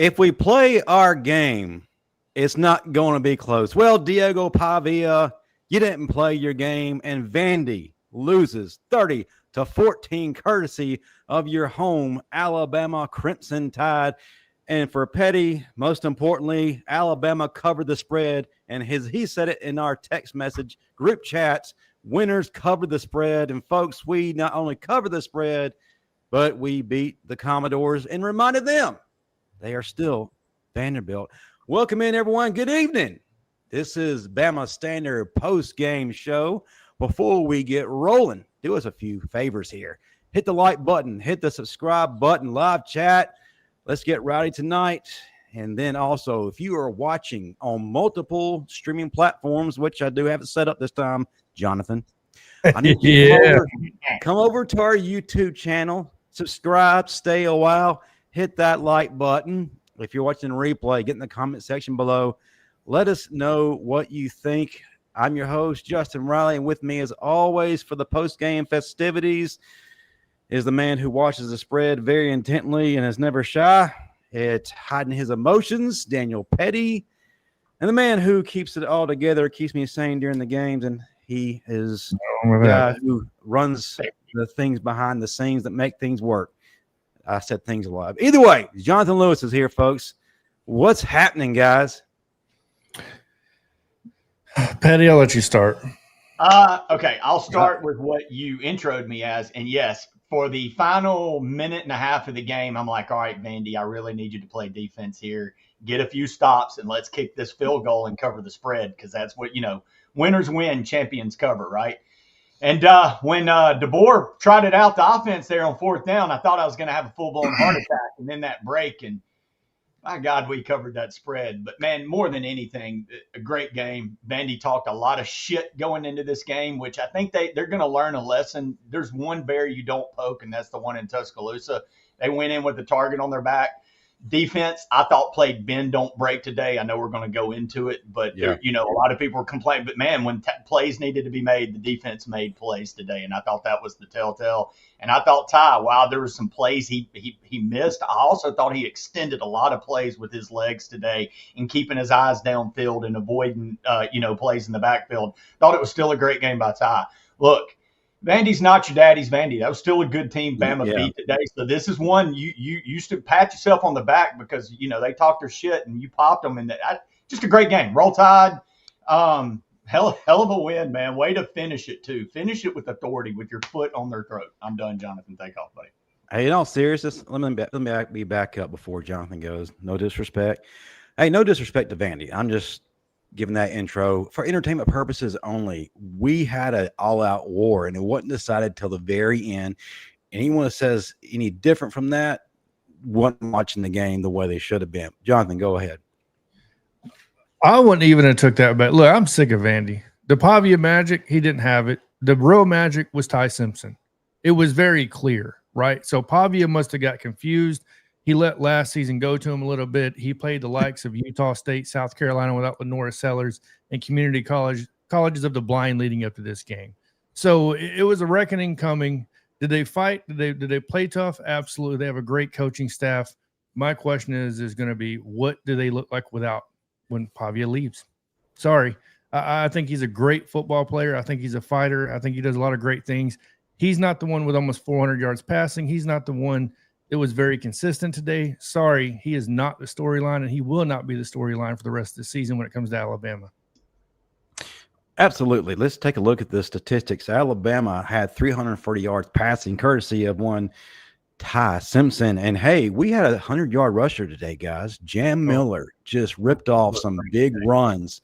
If we play our game, it's not going to be close. Well, Diego Pavia, you didn't play your game, and Vandy loses 30-14 courtesy of your home Alabama Crimson Tide. And for Petty, most importantly, Alabama covered the spread, and he said it in our text message group chats. Winners covered the spread, and folks, we not only covered the spread, but we beat the Commodores and reminded them they are still Vanderbilt. Welcome in, everyone. Good evening. This is Bama Standard post-game show. Before we get rolling, do us a few favors here. Hit the like button, hit the subscribe button, live chat. Let's get rowdy tonight. And then also, if you are watching on multiple streaming platforms, which I do have it set up this time, Jonathan, I need you to come over to our YouTube channel, subscribe, stay a while, hit that like button. If you're watching the replay, get in the comment section below. Let us know what you think. I'm your host, Justin Riley, and with me, as always, for the post-game festivities is the man who watches the spread very intently and is never shy at hiding his emotions, Daniel Petty, and the man who keeps it all together, keeps me sane during the games, and he is the guy who runs the things behind the scenes that make things work. I said things alive. Either way, Jonathan Lewis is here, folks. What's happening, guys? Petty, I'll let you start. Okay, I'll start with what you introed me as. And yes, for the final minute and a half of the game, I'm like, all right, Vandy, I really need you to play defense here. Get a few stops and let's kick this field goal and cover the spread, because that's what, winners win, champions cover, right? And when DeBoer trotted out the offense there on fourth down, I thought I was going to have a full-blown heart attack. And then that break, and my God, we covered that spread. But, man, more than anything, a great game. Vandy talked a lot of shit going into this game, which I think they're going to learn a lesson. There's one bear you don't poke, and that's the one in Tuscaloosa. They went in with the target on their back. Defense, I thought, played bend, don't break today. I know we're going to go into it, but, a lot of people were complaining. But, man, when plays needed to be made, the defense made plays today, and I thought that was the telltale. And I thought Ty, while there were some plays he missed, I also thought he extended a lot of plays with his legs today and keeping his eyes downfield and avoiding, plays in the backfield. Thought it was still a great game by Ty. Look, Vandy's not your daddy's Vandy. That was still a good team Bama beat today. So this is one you used to pat yourself on the back because, they talked their shit and you popped them. And just a great game. Roll Tide. Hell of a win, man. Way to finish it, too. Finish it with authority, with your foot on their throat. I'm done, Jonathan. Take off, buddy. Hey, in all seriousness, let me be back up before Jonathan goes. No disrespect. Hey, no disrespect to Vandy. I'm just giving that intro for entertainment purposes only. We had an all-out war, and it wasn't decided till the very end. Anyone that says any different from that wasn't watching the game the way they should have been. Jonathan, go ahead. I wouldn't even have took that bet. Look, I'm sick of Vandy. The Pavia magic, he didn't have it. The real magic was Ty Simpson. It was very clear, right? So Pavia must have got confused. He let last season go to him a little bit. He played the likes of Utah State, South Carolina without Lenora Sellers, and community colleges of the blind leading up to this game. So it was a reckoning coming. Did they fight? Did they play tough? Absolutely. They have a great coaching staff. My question is going to be, what do they look like when Pavia leaves? Sorry. I think he's a great football player. I think he's a fighter. I think he does a lot of great things. He's not the one with almost 400 yards passing. He's not the one that was very consistent today. Sorry, he is not the storyline, and he will not be the storyline for the rest of the season when it comes to Alabama. Absolutely. Let's take a look at the statistics. Alabama had 340 yards passing, courtesy of one Ty Simpson. And, hey, we had a 100-yard rusher today, guys. Jam Miller just ripped off some big runs.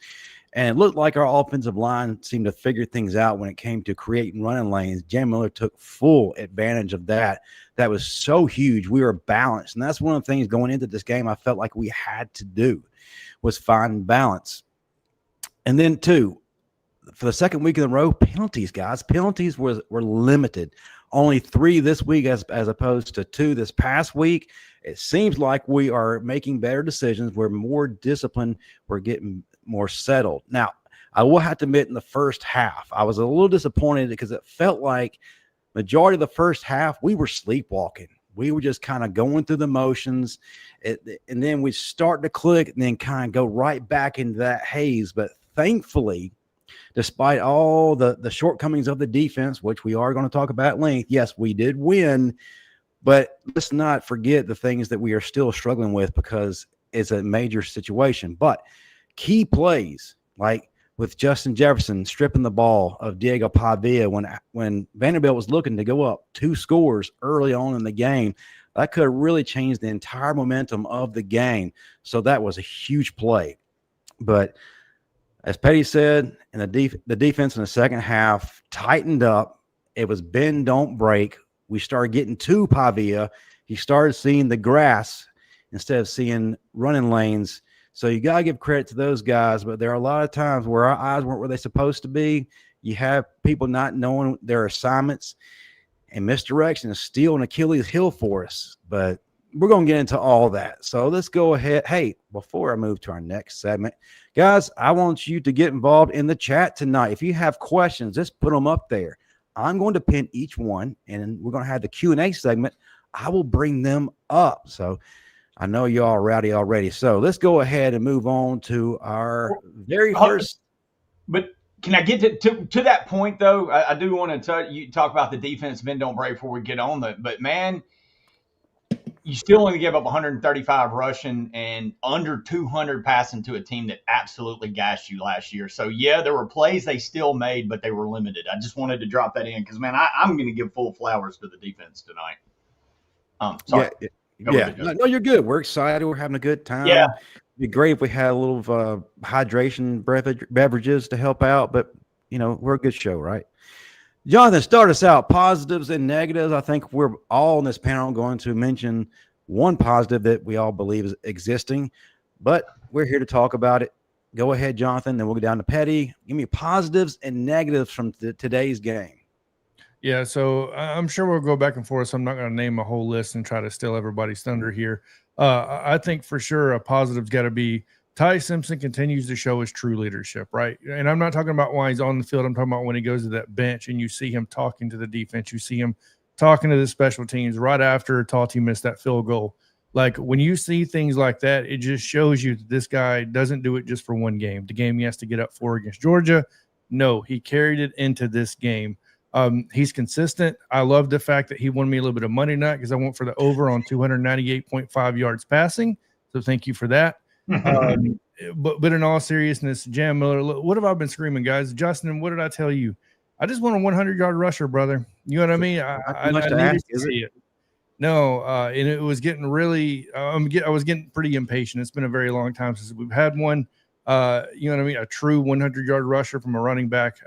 And it looked like our offensive line seemed to figure things out when it came to creating running lanes. Jam Miller took full advantage of that. That was so huge. We were balanced. And that's one of the things going into this game I felt like we had to do was find balance. And then, too, for the second week in a row, penalties, guys. Penalties were limited. Only 3 this week as opposed to 2 this past week. It seems like we are making better decisions. We're more disciplined. We're getting more settled. Now, I will have to admit, in the first half, I was a little disappointed because it felt like majority of the first half we were sleepwalking. We were just kind of going through the motions, and then we start to click and then kind of go right back into that haze. But thankfully, despite all the shortcomings of the defense, which we are going to talk about at length, yes, we did win. But let's not forget the things that we are still struggling with because it's a major situation. But key plays, like with Justin Jefferson stripping the ball of Diego Pavia when Vanderbilt was looking to go up 2 scores early on in the game, that could have really changed the entire momentum of the game. So that was a huge play. But as Petty said, and the defense in the second half tightened up. It was bend, don't break. We started getting to Pavia. He started seeing the grass instead of seeing running lanes. So you got to give credit to those guys. But there are a lot of times where our eyes weren't where they're supposed to be. You have people not knowing their assignments, and misdirection is still an Achilles heel for us. But we're going to get into all that. So let's go ahead. Hey, before I move to our next segment, guys, I want you to get involved in the chat tonight. If you have questions, just put them up there. I'm going to pin each one, and we're going to have the Q&A segment. I will bring them up. So I know you all rowdy already. So let's go ahead and move on to our very first. But can I get to that point, though? I do want to talk about the defense, Ben, don't break before we get on that. But, man, you still only give up 135 rushing and under 200 passing to a team that absolutely gashed you last year. So, yeah, there were plays they still made, but they were limited. I just wanted to drop that in because, man, I'm going to give full flowers to the defense tonight. Sorry. Yeah. No, you're good. We're excited. We're having a good time. Yeah. It'd be great if we had a little hydration beverages to help out, but, we're a good show, right? Jonathan, start us out. Positives and negatives. I think we're all in this panel going to mention one positive that we all believe is existing, but we're here to talk about it. Go ahead, Jonathan. Then we'll go down to Petty. Give me positives and negatives from today's game. Yeah, so I'm sure we'll go back and forth. So I'm not going to name a whole list and try to steal everybody's thunder here. I think for sure a positive's got to be Ty Simpson continues to show his true leadership, right? And I'm not talking about why he's on the field. I'm talking about when he goes to that bench and you see him talking to the defense. You see him talking to the special teams right after Talty missed that field goal. Like when you see things like that, it just shows you that this guy doesn't do it just for one game. The game he has to get up for against Georgia. No, he carried it into this game. He's consistent. I love the fact that he won me a little bit of money tonight because I went for the over on 298.5 yards passing. So thank you for that. But in all seriousness, Jam Miller, what have I been screaming, guys? Justin, what did I tell you? I just want a 100-yard rusher, brother. You know what I mean? I needed to see it. No, and it was getting really I was getting pretty impatient. It's been a very long time since we've had one. You know what I mean? A true 100-yard rusher from a running back,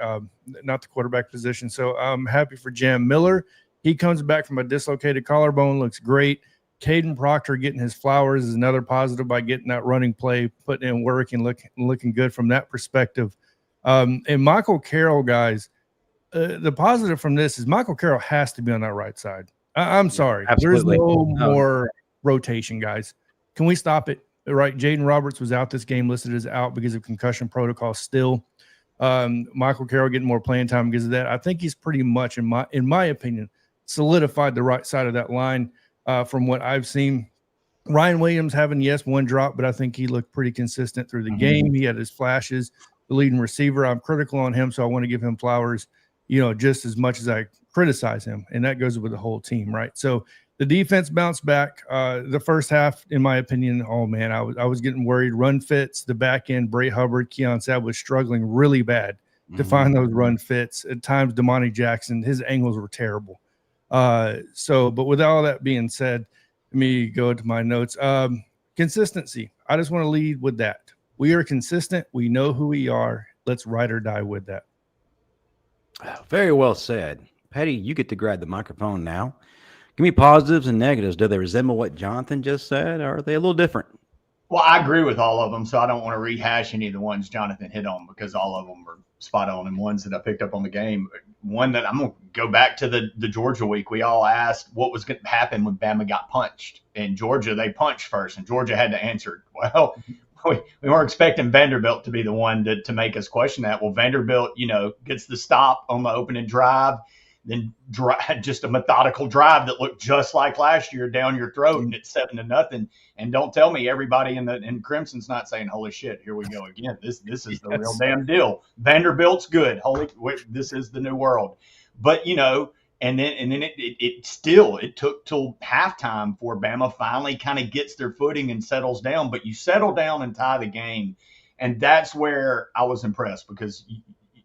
not the quarterback position. So I'm happy for Jam Miller. He comes back from a dislocated collarbone, looks great. Caden Proctor getting his flowers is another positive by getting that running play, putting in work and looking good from that perspective. And Michael Carroll, guys, the positive from this is Michael Carroll has to be on that right side. I'm sorry. Absolutely. There's no more rotation, guys. Can we stop it? Right. Jaden Roberts was out this game, listed as out because of concussion protocol still. Michael Carroll getting more playing time because of that. I think he's pretty much, in my opinion, solidified the right side of that line from what I've seen. Ryan Williams having, yes, one drop, but I think he looked pretty consistent through the game. He had his flashes, the leading receiver. I'm critical on him, so I want to give him flowers, just as much as I criticize him. And that goes with the whole team, right? So the defense bounced back. The first half, in my opinion, oh, man, I was getting worried. Run fits, the back end, Bray Hubbard, Keon Sabb was struggling really bad to find those run fits. At times, Damani Jackson, his angles were terrible. But with all that being said, let me go to my notes. Consistency. I just want to lead with that. We are consistent. We know who we are. Let's ride or die with that. Very well said. Petty, you get to grab the microphone now. Give me positives and negatives. Do they resemble what Jonathan just said, or are they a little different? Well, I agree with all of them, so I don't want to rehash any of the ones Jonathan hit on because all of them are spot on and ones that I picked up on the game. One that I'm going to go back to the Georgia week. We all asked what was going to happen when Bama got punched. In Georgia, they punched first, and Georgia had to answer. Well, we weren't expecting Vanderbilt to be the one to make us question that. Well, Vanderbilt, gets the stop on the opening drive. then just a methodical drive that looked just like last year down your throat, and it's 7-0. And don't tell me everybody in Crimson's not saying, "Holy shit, here we go again. This is the real damn deal. Vanderbilt's good. This is the new world." But and then it took till halftime for Bama finally kind of gets their footing and settles down. But you settle down and tie the game, and that's where I was impressed, because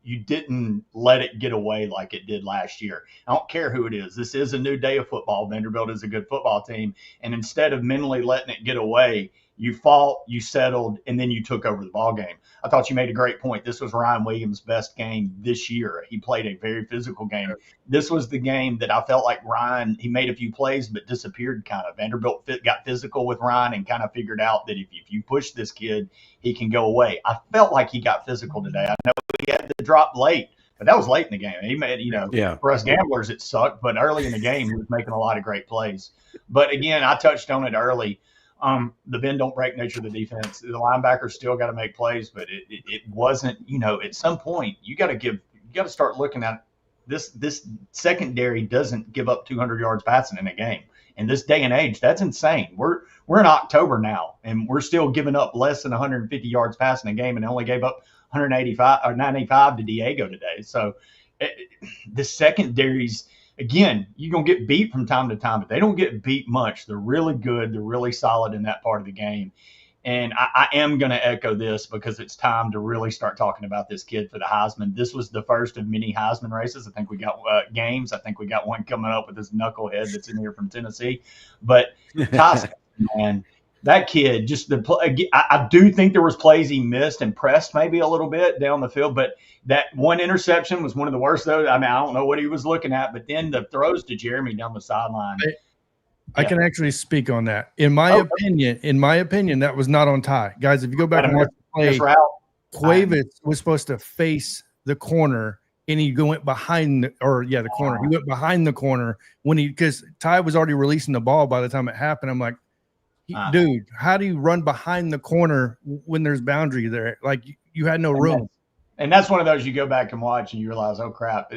you didn't let it get away like it did last year. I don't care who it is. This is a new day of football. Vanderbilt is a good football team. And instead of mentally letting it get away, you fought, you settled, and then you took over the ball game. I thought you made a great point. This was Ryan Williams' best game this year. He played a very physical game. This was the game that I felt like Ryan, he made a few plays but disappeared kind of. Vanderbilt got physical with Ryan and kind of figured out that if you push this kid, he can go away. I felt like he got physical today. I know he had the drop late, but that was late in the game. He made, for us gamblers, it sucked, but early in the game, he was making a lot of great plays. But again, I touched on it early. The bend don't break nature of the defense. The linebackers still got to make plays, but it wasn't, at some point you got to start looking at this secondary doesn't give up 200 yards passing in a game. In this day and age, that's insane. We're in October now, and we're still giving up less than 150 yards passing a game, and only gave up 185 or 95 to Diego today. So the secondaries, again, you're going to get beat from time to time, but they don't get beat much. They're really good. They're really solid in that part of the game. And I am going to echo this because it's time to really start talking about this kid for the Heisman. This was the first of many Heisman races. I think we got games. I think we got one coming up with this knucklehead that's in here from Tennessee. But Tyson, man, that kid, I do think there was plays he missed and pressed maybe a little bit down the field, but that one interception was one of the worst, though. I mean, I don't know what he was looking at, but then the throws to Jeremy down the sideline. I can actually speak on that. In my opinion, that was not on Ty. Guys, if you go back and watch the play, Cuevas was supposed to face the corner, and he went behind the corner. He went behind the corner because Ty was already releasing the ball by the time it happened. I'm like, dude, how do you run behind the corner when there's boundary there? Like, you had no room. And that's one of those you go back and watch and you realize, oh crap.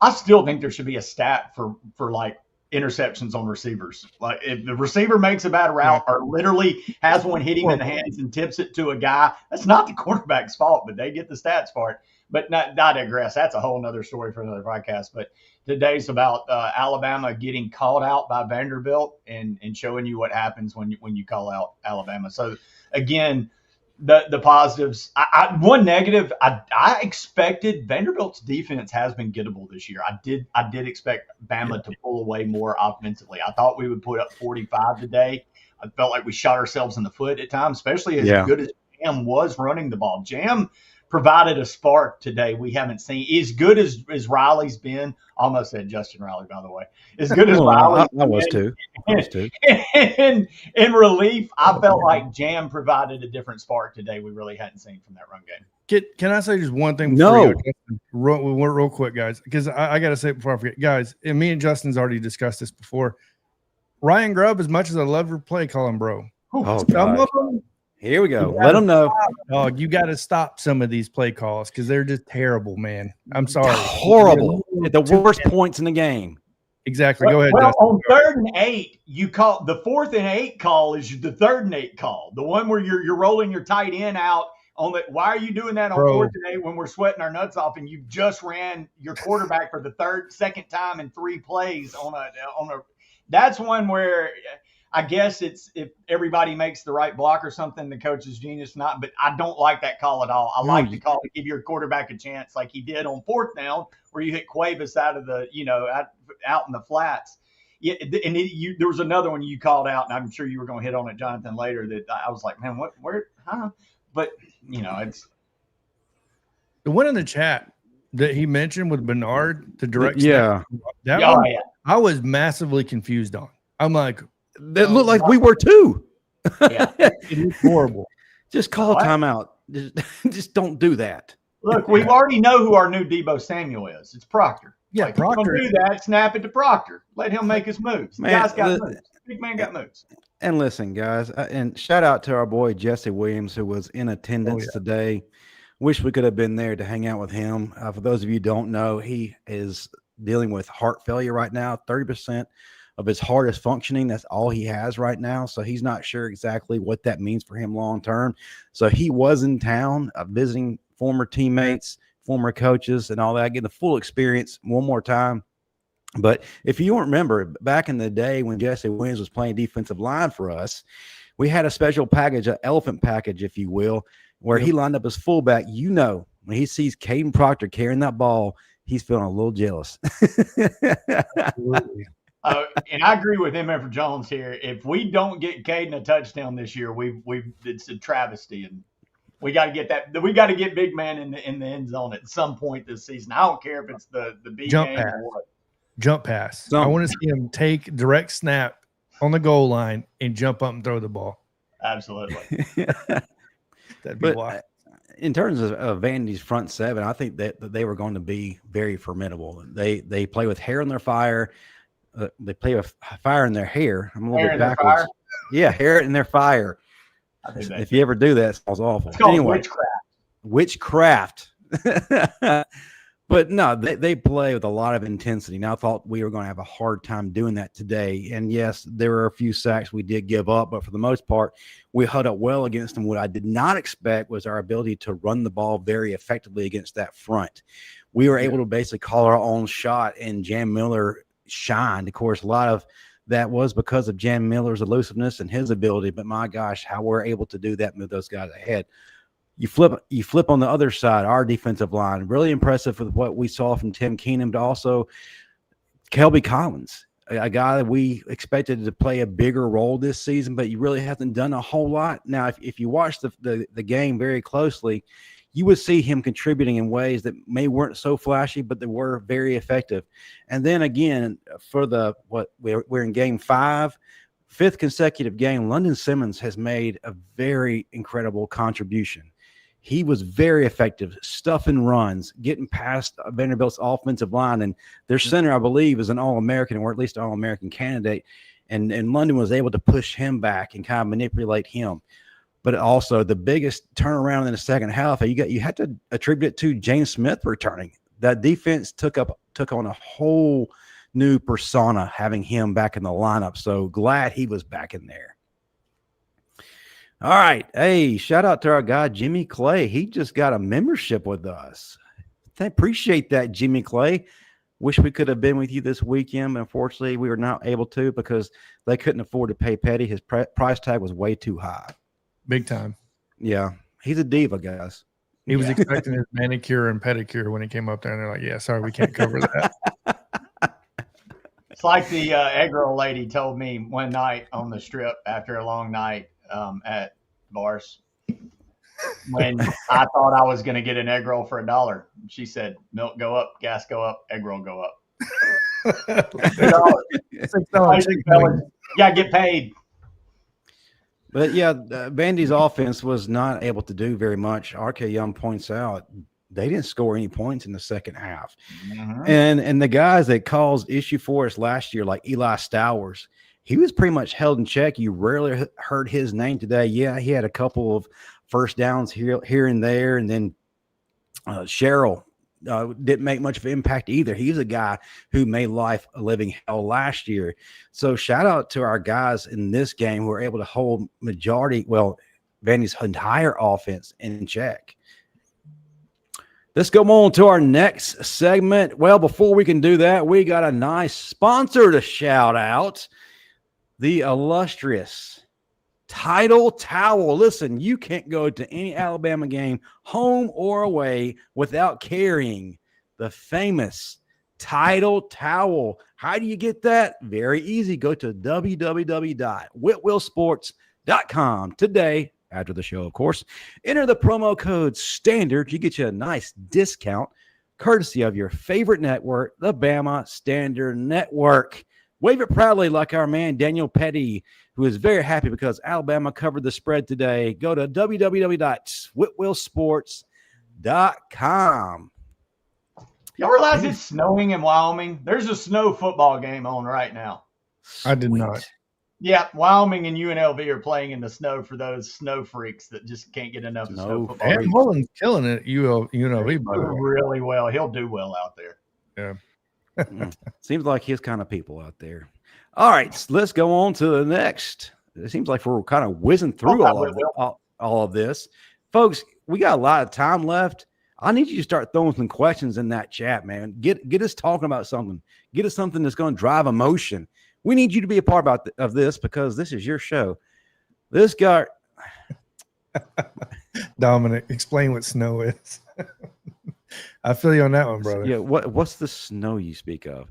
I still think there should be a stat for like interceptions on receivers. Like if the receiver makes a bad route or literally has one hit him in the hands and tips it to a guy, that's not the quarterback's fault, but they get the stats for it. But I digress. That's a whole nother story for another podcast. But today's about Alabama getting called out by Vanderbilt and showing you what happens when you call out Alabama. So again, the positives. One negative. I expected Vanderbilt's defense has been gettable this year. I did expect Bama to pull away more offensively. I thought we would put up 45 today. I felt like we shot ourselves in the foot at times, especially as good as Jam was running the ball. Jam provided a spark today we haven't seen. As good as Riley's been, almost said Justin Riley, by the way. As good as Riley. I was too. In relief, I felt like Jam provided a different spark today we really hadn't seen from that run game. Can I say just one thing? No. Real quick, guys, because I got to say it before I forget. Guys, and me and Justin's already discussed this before. Ryan Grubb, as much as I love your play calling, bro. Some of them, here we go. Let them know. Dog, you got to stop some of these play calls because they're just terrible, man. I'm sorry. Horrible. At the worst points in the game. Exactly. Go ahead. Well, Justin. on 3rd and 8, you call the 4th and 8 call is the 3rd and 8 call. The one where you're rolling your tight end out on the. Why are you doing that on 4th and 8 when we're sweating our nuts off and you just ran your quarterback for the second time in 3 plays on a. That's one where. I guess it's if everybody makes the right block or something, the coach is genius. Not, but I don't like that call at all. I like the call to give your quarterback a chance, like he did on 4th down, where you hit Cuevas out of the, out in the flats. Yeah, and there was another one you called out, and I'm sure you were going to hit on it, Jonathan, later. That I was like, man, where? But it's the one in the chat that he mentioned with Bernard, the direct. Yeah, I was massively confused on. I'm like. That looked like we were too. Yeah, it's horrible. Just call timeout. Just don't do that. Look, we already know who our new Debo Samuel is. It's Proctor. Yeah, Proctor. Don't do that. Snap it to Proctor. Let him make his moves. The guy's got moves. Big man got moves. And listen, guys, and shout out to our boy Jesse Williams, who was in attendance today. Wish we could have been there to hang out with him. For those of you who don't know, he is dealing with heart failure right now. 30% of his heart is functioning. That's all he has right now. So he's not sure exactly what that means for him long term. So he was in town visiting former teammates, former coaches, and all that, getting the full experience one more time. But if you don't remember, back in the day when Jesse Williams was playing defensive line for us, we had a special package, an elephant package, if you will, where he lined up as fullback. You know, when he sees Caden Proctor carrying that ball, he's feeling a little jealous. Absolutely. And I agree with MF Jones here. If we don't get Caden a touchdown this year, it's a travesty, and we got to get that. We got to get big man in the end zone at some point this season. I don't care if it's the B Jump game pass. or what. Jump pass. I want to see him take direct snap on the goal line and jump up and throw the ball. Absolutely. That'd be wild. In terms of Vandy's front seven, I think that they were going to be very formidable. They play with hair in their fire. They play with fire in their hair. I'm a little bit backwards. Yeah, hair in their fire. If you ever do that, it sounds awful. It's called anyway, witchcraft. But no, they play with a lot of intensity. Now, I thought we were going to have a hard time doing that today. And yes, there were a few sacks we did give up, but for the most part, we held up well against them. What I did not expect was our ability to run the ball very effectively against that front. We were able to basically call our own shot, and Jam Miller shined. Of course, a lot of that was because of Jam Miller's elusiveness and his ability, but my gosh, how we're able to do that, move those guys ahead. You flip on the other side, our defensive line, really impressive with what we saw from Tim Keenum, but also Kelby Collins, a guy that we expected to play a bigger role this season, but he really hasn't done a whole lot. Now, if you watch the game very closely, you would see him contributing in ways that weren't so flashy, but they were very effective. And then again, for we're in game 5, 5th consecutive game, London Simmons has made a very incredible contribution. He was very effective, stuffing runs, getting past Vanderbilt's offensive line, and their center, I believe, is an All-American, or at least an All-American candidate. And London was able to push him back and kind of manipulate him. But also the biggest turnaround in the second half, you had to attribute it to James Smith returning. That defense took on a whole new persona having him back in the lineup. So glad he was back in there. All right. Hey, shout out to our guy, Jimmy Clay. He just got a membership with us. I appreciate that, Jimmy Clay. Wish we could have been with you this weekend, but unfortunately we were not able to because they couldn't afford to pay Petty. His price tag was way too high. Big time. Yeah. He's a diva, guys. He was expecting his manicure and pedicure when he came up there, and they're like, yeah, sorry, we can't cover that. It's like the egg roll lady told me one night on the strip after a long night at bars when I thought I was going to get an egg roll for $1. She said, milk go up, gas go up, egg roll go up. $6. Yeah, get paid. But yeah, Vandy's offense was not able to do very much. RK Young points out they didn't score any points in the second half. Mm-hmm. And the guys that caused issue for us last year, like Eli Stowers, he was pretty much held in check. You rarely heard his name today. Yeah, he had a couple of first downs here and there. And then Sherrill didn't make much of an impact either. He's a guy who made life a living hell last year. So shout out to our guys in this game who were able to hold Vandy's entire offense in check. Let's go on to our next segment. Well, before we can do that, we got a nice sponsor to shout out. The illustrious Title Towel. Listen, you can't go to any Alabama game, home or away, without carrying the famous Title Towel. How do you get that? Very easy. Go to www.whitwillsports.com today, after the show, of course. Enter the promo code STANDARD. You get you a nice discount, courtesy of your favorite network, the Bama Standard Network. Wave it proudly like our man Daniel Petty, who is very happy because Alabama covered the spread today. Go to www.whitwillsports.com. Y'all realize it's snowing in Wyoming? There's a snow football game on right now. I did not. Yeah, Wyoming and UNLV are playing in the snow for those snow freaks that just can't get enough of snow football. And Mullen's killing it at UNLV, by the way. Really well. He'll do well out there. Yeah. Seems like his kind of people out there. All right, let's go on to the next. It seems like we're kind of whizzing through all of this. Folks, we got a lot of time left. I need you to start throwing some questions in that chat, man. Get us talking about something. Get us something that's going to drive emotion. We need you to be a part of this because this is your show. This guy. Dominic, explain what snow is. I feel you on that one, brother. Yeah, what's the snow you speak of?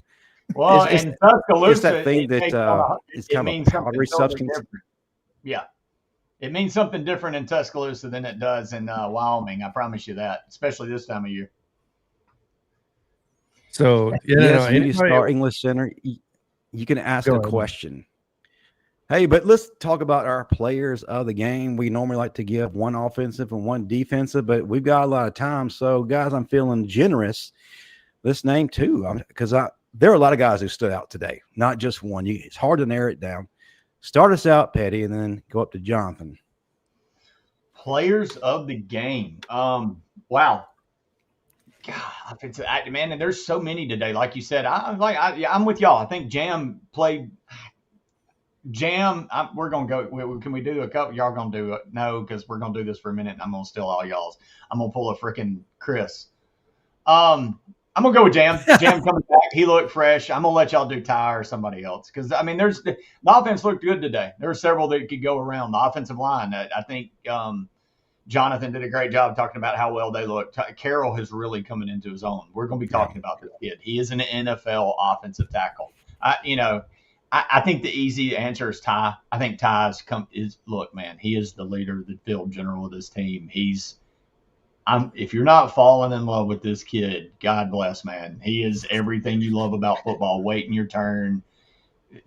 Well, in Tuscaloosa, it's that thing that is kind of a powdery substance. Different. Yeah. It means something different in Tuscaloosa than it does in Wyoming. I promise you that, especially this time of year. So, you start English Center. You can ask a question. Hey, but let's talk about our players of the game. We normally like to give one offensive and one defensive, but we've got a lot of time. So, guys, I'm feeling generous. Let's name two because there are a lot of guys who stood out today, not just one. It's hard to narrow it down. Start us out, Petty, and then go up to Jonathan. Players of the game. Wow. God, man, and there's so many today. Like you said, I'm with y'all. I think Jam played. We're gonna go. Can we do a couple? Y'all gonna do it? No, because we're gonna do this for a minute. And I'm gonna steal all y'all's. I'm gonna pull a freaking Chris. I'm gonna go with Jam. Jam coming back. He looked fresh. I'm gonna let y'all do Ty or somebody else because I mean, the offense looked good today. There were several that could go around the offensive line. I think Jonathan did a great job talking about how well they looked. Carroll is really coming into his own. We're gonna be talking about this kid. He is an NFL offensive tackle. I think the easy answer is Ty. I think Ty's look, man, he is the leader, the field general of this team. If you're not falling in love with this kid, God bless, man. He is everything you love about football, waiting your turn.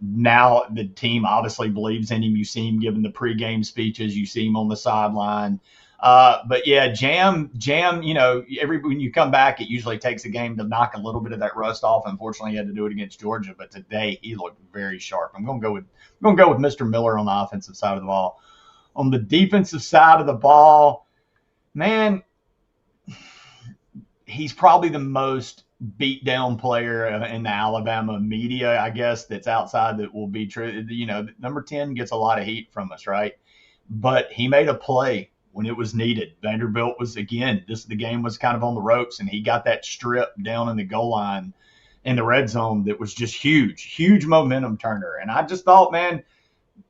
Now the team obviously believes in him. You see him giving the pregame speeches. You see him on the sideline. But yeah, Jam, when you come back, it usually takes a game to knock a little bit of that rust off. Unfortunately, he had to do it against Georgia, but today he looked very sharp. I'm going to go with Mr. Miller on the offensive side of the ball. On the defensive side of the ball, man, he's probably the most beat down player in the Alabama media, I guess, that's outside that will be true. Number 10 gets a lot of heat from us, right? But he made a play when it was needed. Vanderbilt was, again, the game was kind of on the ropes, and he got that strip down in the goal line in the red zone that was just huge momentum turner. And I just thought, man,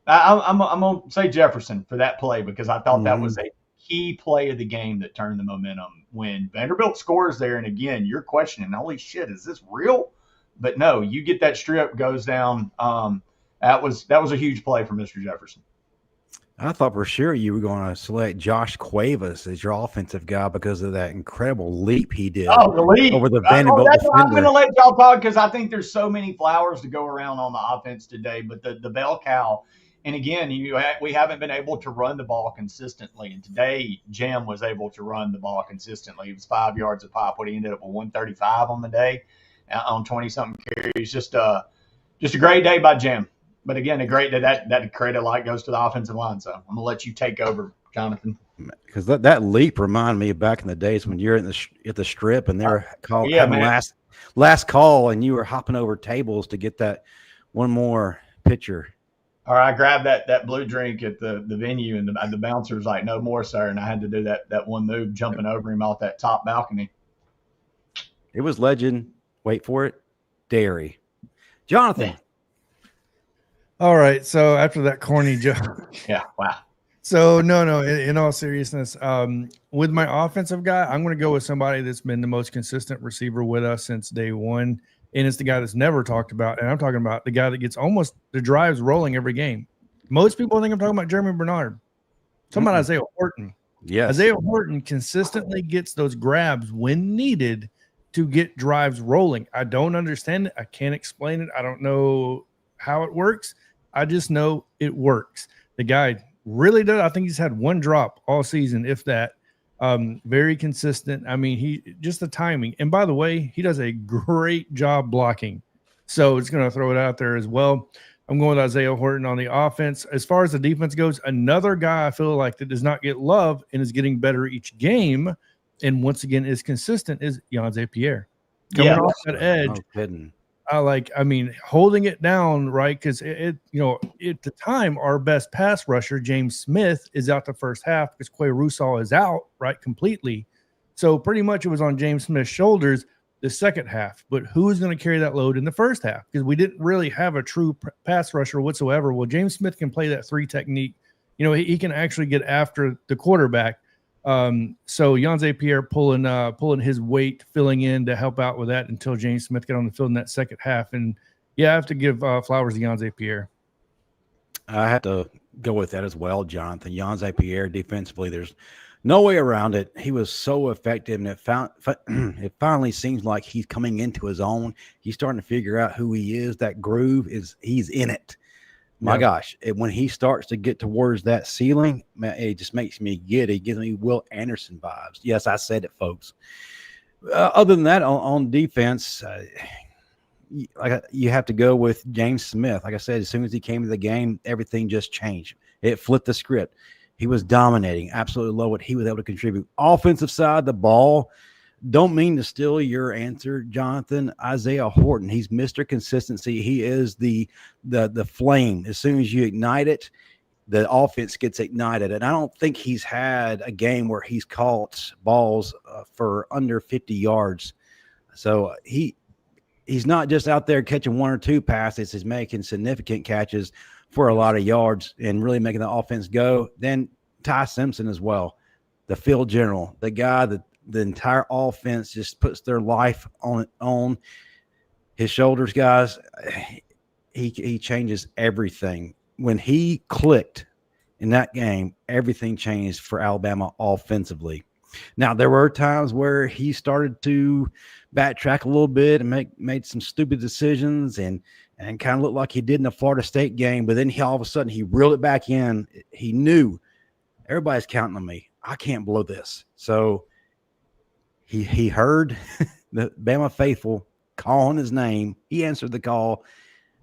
I'm going to say Jefferson for that play because I thought that was a key play of the game that turned the momentum. When Vanderbilt scores there, and again, you're questioning, holy shit, is this real? But no, you get that strip, goes down. That was a huge play for Mr. Jefferson. I thought for sure you were going to select Josh Cuevas as your offensive guy because of that incredible leap he did over the Vanderbilt defender. I'm going to let y'all talk because I think there's so many flowers to go around on the offense today. But the bell cow, and again, we haven't been able to run the ball consistently. And today, Jam was able to run the ball consistently. It was 5 yards a pop. What he ended up with 135 on the day on 20-something carries. Just a great day by Jam. But again, a great day. That credit light goes to the offensive line. So I'm going to let you take over, Jonathan. Because that leap reminded me of back in the days when you're at the strip and they're having last call and you were hopping over tables to get that one more pitcher. Or I grabbed that blue drink at the venue and the bouncer's like, no more, sir. And I had to do that one move, jumping over him off that top balcony. It was legend. Wait for it. Dairy. Jonathan. Yeah. All right. So after that corny joke. Yeah. Wow. So no. In all seriousness, with my offensive guy, I'm going to go with somebody that's been the most consistent receiver with us since day one. And it's the guy that's never talked about. And I'm talking about the guy that gets almost the drives rolling every game. Most people think I'm talking about Jeremy Bernard. Talking about Isaiah Horton. Yes. Isaiah Horton consistently gets those grabs when needed to get drives rolling. I don't understand it. I can't explain it. I don't know how it works. I just know it works. The guy really does. I think he's had one drop all season, if that. Very consistent. I mean, just the timing. And by the way, he does a great job blocking. So it's going to throw it out there as well. I'm going with Isaiah Horton on the offense. As far as the defense goes, another guy I feel like that does not get love and is getting better each game, and once again is consistent, is Yonze Pierre. coming off that edge. No kidding. Holding it down, right? Because at the time, our best pass rusher, James Smith, is out the first half because Quay Russaw is out, right, completely. So pretty much it was on James Smith's shoulders the second half. But who's going to carry that load in the first half? Because we didn't really have a true pass rusher whatsoever. Well, James Smith can play that 3 technique. He can actually get after the quarterback. So Yanze Pierre pulling his weight, filling in to help out with that until James Smith got on the field in that second half. And yeah, I have to give flowers to Yanze Pierre. I have to go with that as well, Jonathan. Yanze Pierre defensively, there's no way around it. He was so effective, and it finally seems like he's coming into his own. He's starting to figure out who he is. That groove he's in it. My gosh, when he starts to get towards that ceiling, man, it just makes me giddy. It gives me Will Anderson vibes. Yes, I said it, folks. Other than that, on defense, you have to go with James Smith. Like I said, as soon as he came to the game, everything just changed. It flipped the script. He was dominating. Absolutely love what he was able to contribute. Offensive side, the ball. Don't mean to steal your answer, Jonathan. Isaiah Horton, he's Mr. Consistency. He is the flame. As soon as you ignite it, the offense gets ignited. And I don't think he's had a game where he's caught balls for under 50 yards. So he's not just out there catching 1 or 2 passes. He's making significant catches for a lot of yards and really making the offense go. Then Ty Simpson as well, the field general, the guy that the entire offense just puts their life on his shoulders, guys. He changes everything. When he clicked in that game, everything changed for Alabama offensively. Now, there were times where he started to backtrack a little bit and made some stupid decisions and kind of looked like he did in the Florida State game, but then all of a sudden he reeled it back in. He knew everybody's counting on me. I can't blow this. So he heard the Bama faithful calling his name. He answered the call.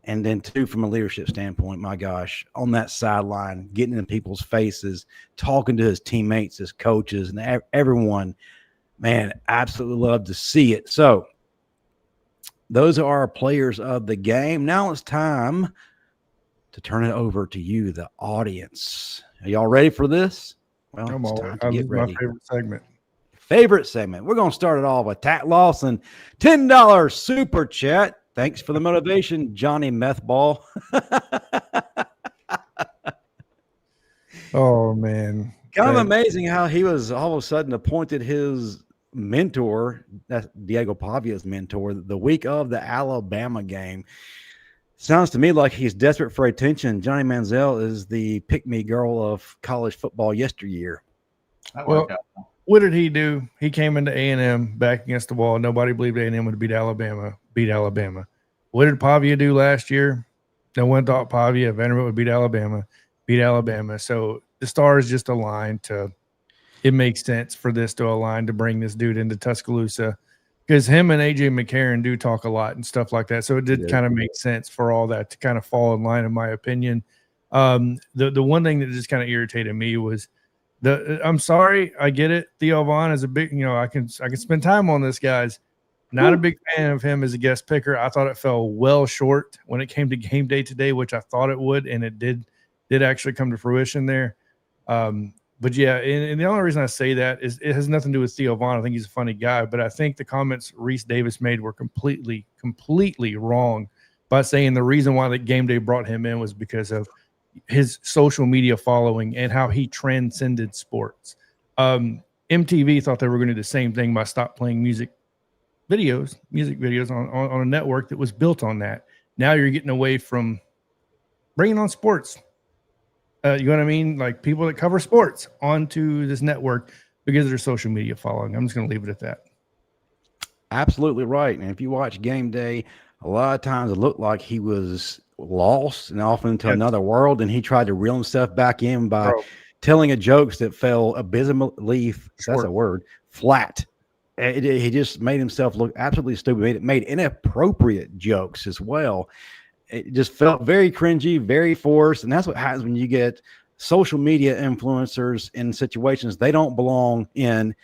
And then, too, from a leadership standpoint, my gosh, on that sideline, getting in people's faces, talking to his teammates, his coaches, and everyone, man, absolutely love to see it. So those are our players of the game. Now it's time to turn it over to you, the audience. Are y'all ready for this? Well, it's time to get ready. My favorite segment. We're going to start it off with Tat Lawson, $10 super chat. Thanks for the motivation, Johnny Methball. Oh, man. Kind of amazing how he was all of a sudden appointed his mentor, that's Diego Pavia's mentor, the week of the Alabama game. Sounds to me like he's desperate for attention. Johnny Manziel is the pick-me girl of college football yesteryear. Well, what did he do? He came into A&M back against the wall. Nobody believed A&M would beat Alabama. What did Pavia do last year? No one thought Vanderbilt would beat Alabama. So the stars just aligned to – it makes sense for this to align to bring this dude into Tuscaloosa because him and A.J. McCarron do talk a lot and stuff like that. So it did kind of make sense for all that to kind of fall in line, in my opinion. The one thing that just kind of irritated me was I'm sorry, I get it. Theo Vaughn is a big – I can spend time on this, guys. Not a big fan of him as a guest picker. I thought it fell well short when it came to game day today, which I thought it would, and it did actually come to fruition there. But yeah, and the only reason I say that is it has nothing to do with Theo Vaughn. I think he's a funny guy, but I think the comments Reese Davis made were completely wrong by saying the reason why the game day brought him in was because of his social media following and how he transcended sports. MTV thought they were going to do the same thing by stop playing music videos on a network that was built on that. Now you're getting away from bringing on sports. You know what I mean? Like people that cover sports onto this network because of their social media following. I'm just going to leave it at that. Absolutely right. And if you watch game day, a lot of times it looked like he was lost and off into another world. And he tried to reel himself back in by telling a jokes that fell abysmally, that's a word, flat. He just made himself look absolutely stupid. Made inappropriate jokes as well. It just felt very cringy, very forced. And that's what happens when you get social media influencers in situations they don't belong in.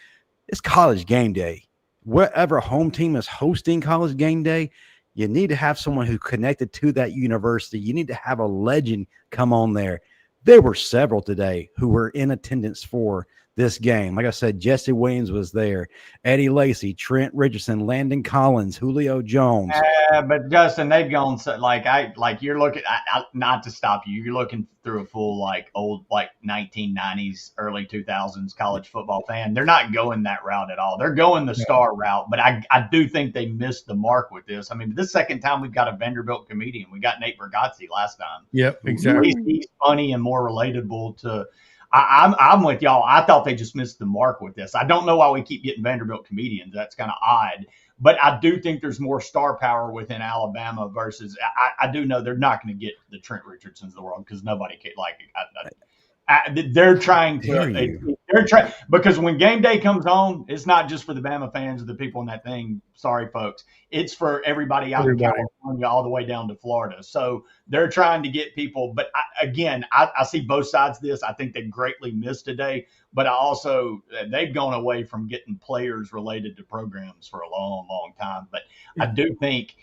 It's college game day. whatever home team is hosting college game day, you need to have someone who connected to that university. You need to have a legend come on there. There were several today who were in attendance for this game. Like I said, Jesse Williams was there, Eddie Lacy, Trent Richardson, Landon Collins, Julio Jones. But Justin, they've gone so, like you're looking. Not to stop you, you're looking through a full old 1990s, early 2000s college football fan. They're not going that route at all. They're going the star route. But I do think they missed the mark with this. I mean, this second time we've got a Vanderbilt comedian. We got Nate Bargatze last time. Yep, exactly. He's funny and more relatable to. I'm with y'all. I thought they just missed the mark with this. I don't know why we keep getting Vanderbilt comedians. That's kind of odd. But I do think there's more star power within Alabama versus I do know they're not going to get the Trent Richardsons of the world because nobody can they're trying to because when game day comes on, it's not just for the Bama fans or the people in that thing. Sorry, folks. It's for everybody out in California all the way down to Florida. So they're trying to get people. But I see both sides of this. I think they greatly missed today. But they've gone away from getting players related to programs for a long, long time. But I do think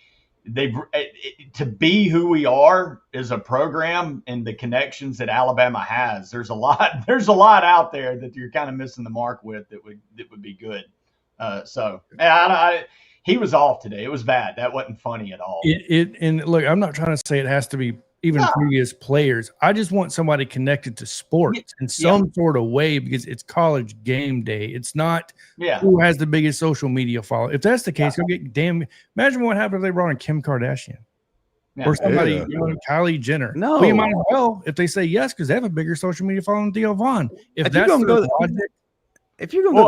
to be who we are as a program and the connections that Alabama has, there's a lot out there that you're kind of missing the mark with that would be good. He was off today. It was bad. That wasn't funny at all. And look, I'm not trying to say it has to be even previous players. I just want somebody connected to sports in some sort of way because it's college game day. It's not who has the biggest social media follow. If that's the case, go get imagine what happened if they brought in Kim Kardashian or somebody, Kylie Jenner. No, we might as well if they say yes because they have a bigger social media following than Theo Vaughn. If you're going to go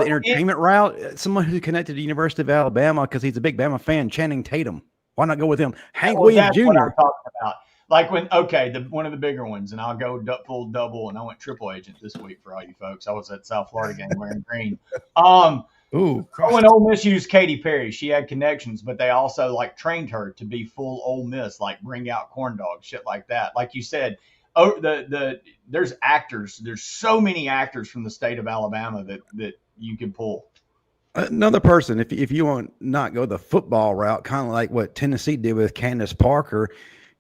the entertainment route, someone who's connected to the University of Alabama because he's a big Bama fan, Channing Tatum. Why not go with him? Hank Williams Jr. What I'm talking about. Like one of the bigger ones, and I'll go full double, and I went triple agent this week for all you folks. I was at South Florida game wearing green. When Ole Miss used Katy Perry, she had connections, but they also trained her to be full Ole Miss, bring out corn dogs, shit like that. Like you said, there's actors. There's so many actors from the state of Alabama that you can pull. Another person, if you want not go the football route, kind of like what Tennessee did with Candace Parker.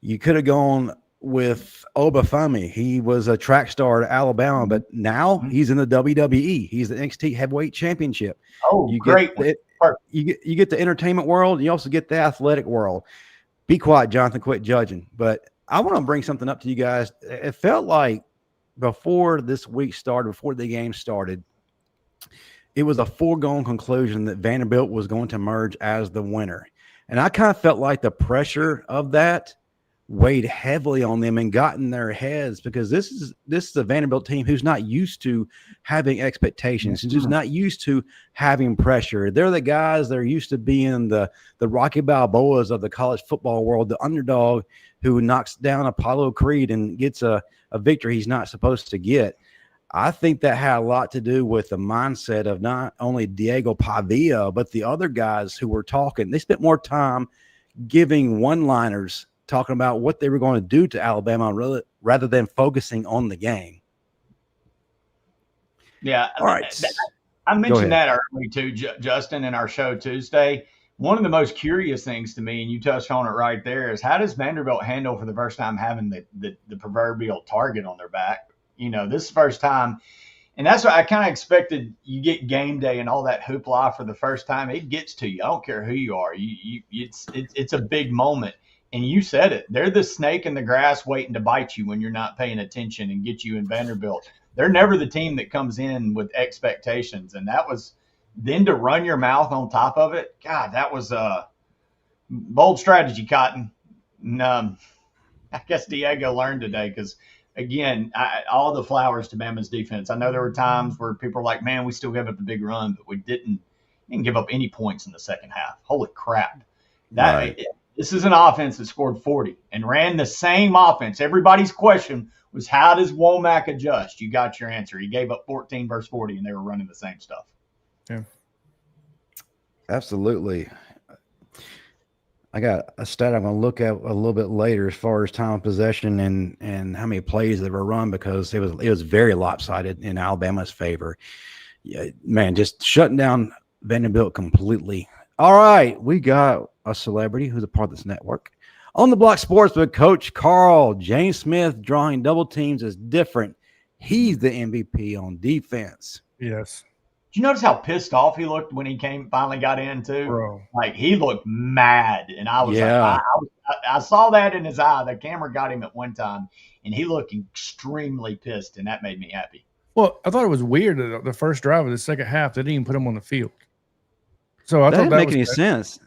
You could have gone with Obafemi. He was a track star at Alabama, but now he's in the WWE. He's the NXT Heavyweight Championship. Oh, great. You get the entertainment world. You also get the athletic world. Be quiet, Jonathan. Quit judging. But I want to bring something up to you guys. It felt like before this week started, before the game started, it was a foregone conclusion that Vanderbilt was going to emerge as the winner. And I kind of felt like the pressure of that weighed heavily on them and got in their heads because this is a Vanderbilt team who's not used to having expectations, who's not used to having pressure. They're the guys that are used to being the Rocky Balboas of the college football world, the underdog who knocks down Apollo Creed and gets a victory he's not supposed to get. I think that had a lot to do with the mindset of not only Diego Pavia, but the other guys who were talking. They spent more time giving one-liners talking about what they were going to do to Alabama rather than focusing on the game. Yeah. All right. I mentioned that earlier too, Justin, in our show Tuesday. One of the most curious things to me, and you touched on it right there, is how does Vanderbilt handle for the first time having the proverbial target on their back? This first time. And that's what I kind of expected. You get game day and all that hoopla for the first time. It gets to you. I don't care who you are. It's a big moment. And you said it. They're the snake in the grass waiting to bite you when you're not paying attention and get you in Vanderbilt. They're never the team that comes in with expectations. And that was then to run your mouth on top of it. God, that was a bold strategy, Cotton. And, I guess Diego learned today because, again, all the flowers to Bama's defense. I know there were times where people were like, man, we still gave up the big run, but we didn't give up any points in the second half. Holy crap. This is an offense that scored 40 and ran the same offense. Everybody's question was, how does Womack adjust? You got your answer. He gave up 14 versus 40, and they were running the same stuff. Yeah, absolutely. I got a stat I'm going to look at a little bit later as far as time of possession and how many plays that were run because it was very lopsided in Alabama's favor. Yeah, man, just shutting down Vanderbilt completely. All right, we got a celebrity who's a part of this network. On the Block Sports with Coach Carl, James Smith drawing double teams is different. He's the MVP on defense. Yes. Did you notice how pissed off he looked when he finally got in too? Bro. Like he looked mad, and I was like, I saw that in his eye. The camera got him at one time, and he looked extremely pissed, and that made me happy. Well, I thought it was weird that the first drive of the second half they didn't even put him on the field. So I That thought didn't that make was any sense.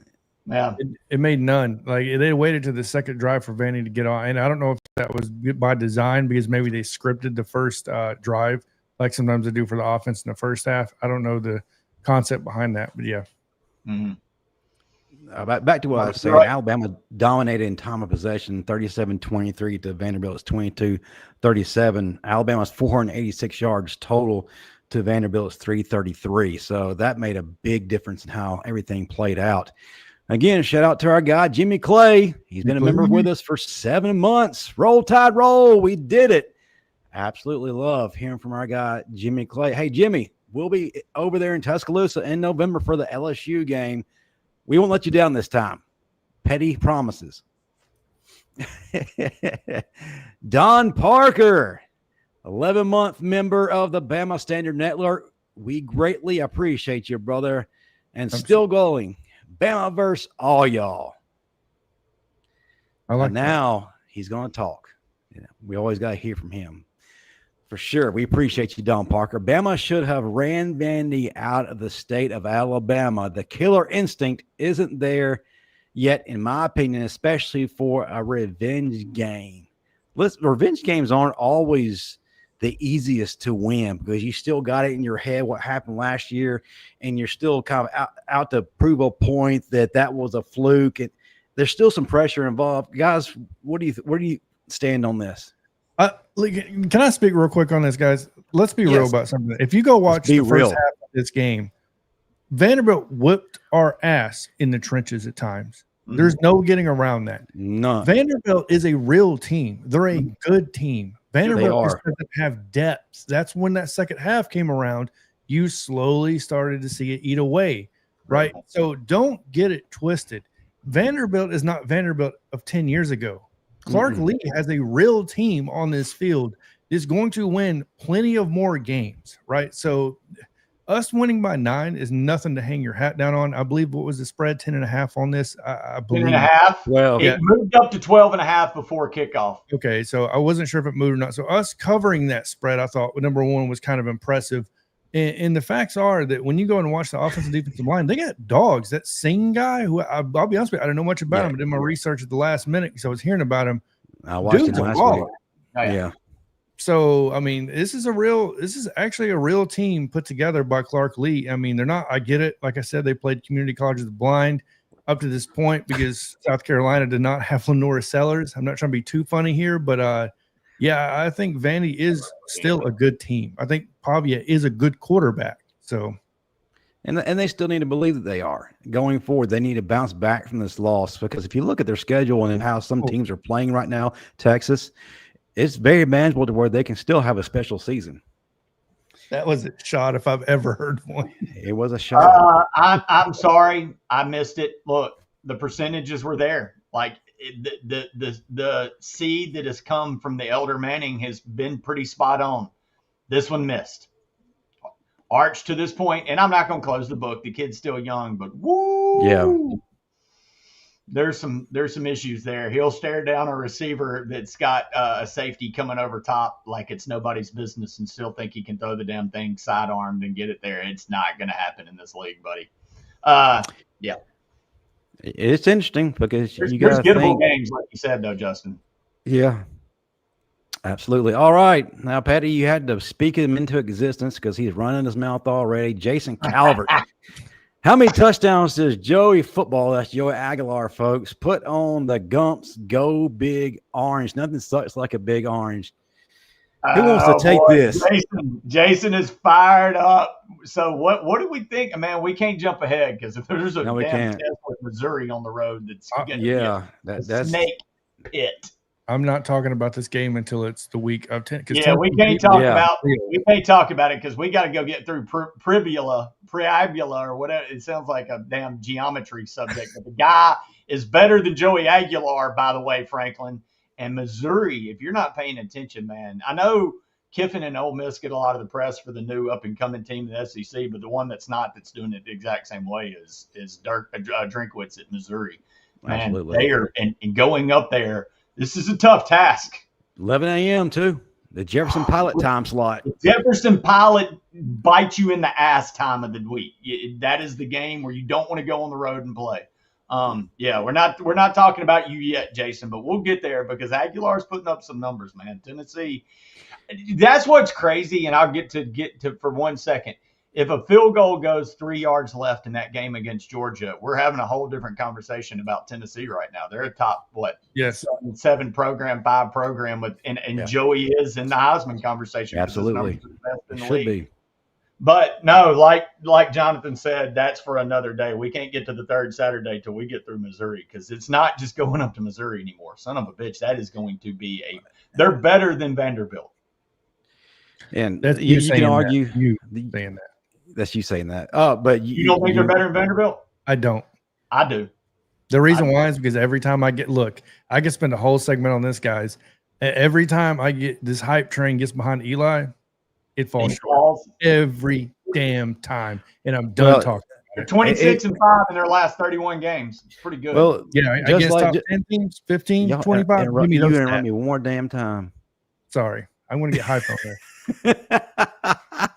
Yeah, it made none. Like they waited to the second drive for Vandy to get on, and I don't know if that was by design because maybe they scripted the first drive like sometimes they do for the offense in the first half. I don't know the concept behind that, but yeah. Back to what I was saying, Right. Alabama dominated in time of possession, 37-23 to Vanderbilt's 22-37. Alabama's 486 yards total to Vanderbilt's 333. So that made a big difference in how everything played out. Again, shout out to our guy, Jimmy Clay. He's been a member with us for 7 months. Roll Tide roll. We did it. Absolutely love hearing from our guy, Jimmy Clay. Hey, Jimmy, we'll be over there in Tuscaloosa in November for the LSU game. We won't let you down this time. Petty promises. Don Parker, 11-month member of the Bama Standard Network. We greatly appreciate you, brother. And still going. Bama verse all y'all. I like And now he's going to talk. We always got to hear from him. For sure. We appreciate you, Don Parker. Bama should have ran Vandy out of the state of Alabama. The killer instinct isn't there yet, in my opinion, especially for a revenge game. Revenge games aren't always the easiest to win because you still got it in your head what happened last year, and you're still kind of out to prove a point that was a fluke. And there's still some pressure involved. Guys, where do you stand on this? Can I speak real quick on this, guys? Let's be real about something. If you go watch the first half of this game, Vanderbilt whipped our ass in the trenches at times. There's no getting around that. None. Vanderbilt is a real team. They're a good team. Vanderbilt just doesn't have depth. That's when that second half came around. You slowly started to see it eat away, right? So don't get it twisted. Vanderbilt is not Vanderbilt of 10 years ago. Clark Lee has a real team on this field, is going to win plenty of more games, right? So us winning by 9 is nothing to hang your hat down on. I believe, what was the spread, 10.5 on this? I believe 10.5. Well, it moved up to 12.5 before kickoff. Okay, so I wasn't sure if it moved or not. So us covering that spread, I thought, number one, was kind of impressive. And the facts are that when you go and watch the offensive defensive line, they got dogs. That Singh guy, who I'll be honest with you, I don't know much about him. I did my research at the last minute because I was hearing about him. I watched him last week. Yeah. So, I mean, this is actually a real team put together by Clark Lee. I mean, they're not, I get it. Like I said, they played community college of the blind up to this point because South Carolina did not have Lenora Sellers. I'm not trying to be too funny here, but yeah, I think Vandy is still a good team. I think Pavia is a good quarterback. So, and they still need to believe that they are going forward. They need to bounce back from this loss because if you look at their schedule and how some teams are playing right now, Texas, it's very manageable to where they can still have a special season. That was a shot if I've ever heard one. It was a shot. I'm sorry, I missed it. Look, the percentages were there. Like the seed that has come from the Elder Manning has been pretty spot on. This one missed. Arch to this point, and I'm not going to close the book. The kid's still young, but woo, yeah, there's some issues there. He'll stare down a receiver that's got a safety coming over top like it's nobody's business, and still think he can throw the damn thing sidearmed and get it there. It's not going to happen in this league, buddy. Yeah. It's interesting because there's got gettable games, like you said, though, Justin. Yeah, absolutely. All right. Now, Patty, you had to speak him into existence because he's running his mouth already. Jason Calvert. How many touchdowns does Joey Football, that's Joey Aguilar, folks, put on the Gumps Go Big Orange? Nothing sucks like a big orange. Who wants to take this? Jason is fired up. So what do we think? Man, we can't jump ahead because if there's a damn test with Missouri on the road, that's that's snake it. I'm not talking about this game until it's the week of 10. Yeah, we can't talk about it because we got to go get through Pribula, or whatever. It sounds like a damn geometry subject. But the guy is better than Joey Aguilar, by the way, Franklin. And Missouri, if you're not paying attention, man, I know Kiffin and Ole Miss get a lot of the press for the new up-and-coming team in the SEC, but the one that's doing it the exact same way is Dirk Drinkwitz at Missouri. Man, Absolutely. they are and going up there. This is a tough task. 11 a.m. too. The Jefferson Pilot time slot. The Jefferson Pilot bites you in the ass time of the week. That is the game where you don't want to go on the road and play. Yeah, we're not talking about you yet, Jason, but we'll get there because Aguilar's putting up some numbers, man. Tennessee. That's what's crazy, and I'll get to for 1 second. If a field goal goes 3 yards left in that game against Georgia, we're having a whole different conversation about Tennessee right now. They're a top, Yes, 7 program, 5 program and Joey is in the Heisman conversation. Absolutely. In the Should league. be. But no, like Jonathan said, that's for another day. We can't get to the third Saturday till we get through Missouri because it's not just going up to Missouri anymore. Son of a bitch, that is going to be they're better than Vanderbilt. And that's you can argue saying that. That's you saying that. Oh, but you don't think they're better than Vanderbilt? I don't. I do. The reason why is because every time I can spend a whole segment on this, guys. Every time I get this hype train gets behind Eli, it falls short. Every damn time. And I'm done talking. They're 26-5 in their last 31 games. It's pretty good. Well, yeah, I guess top 10 teams, 15, 25. Give me those interrupt me one more damn time. Sorry. I'm going to get hyped on there. I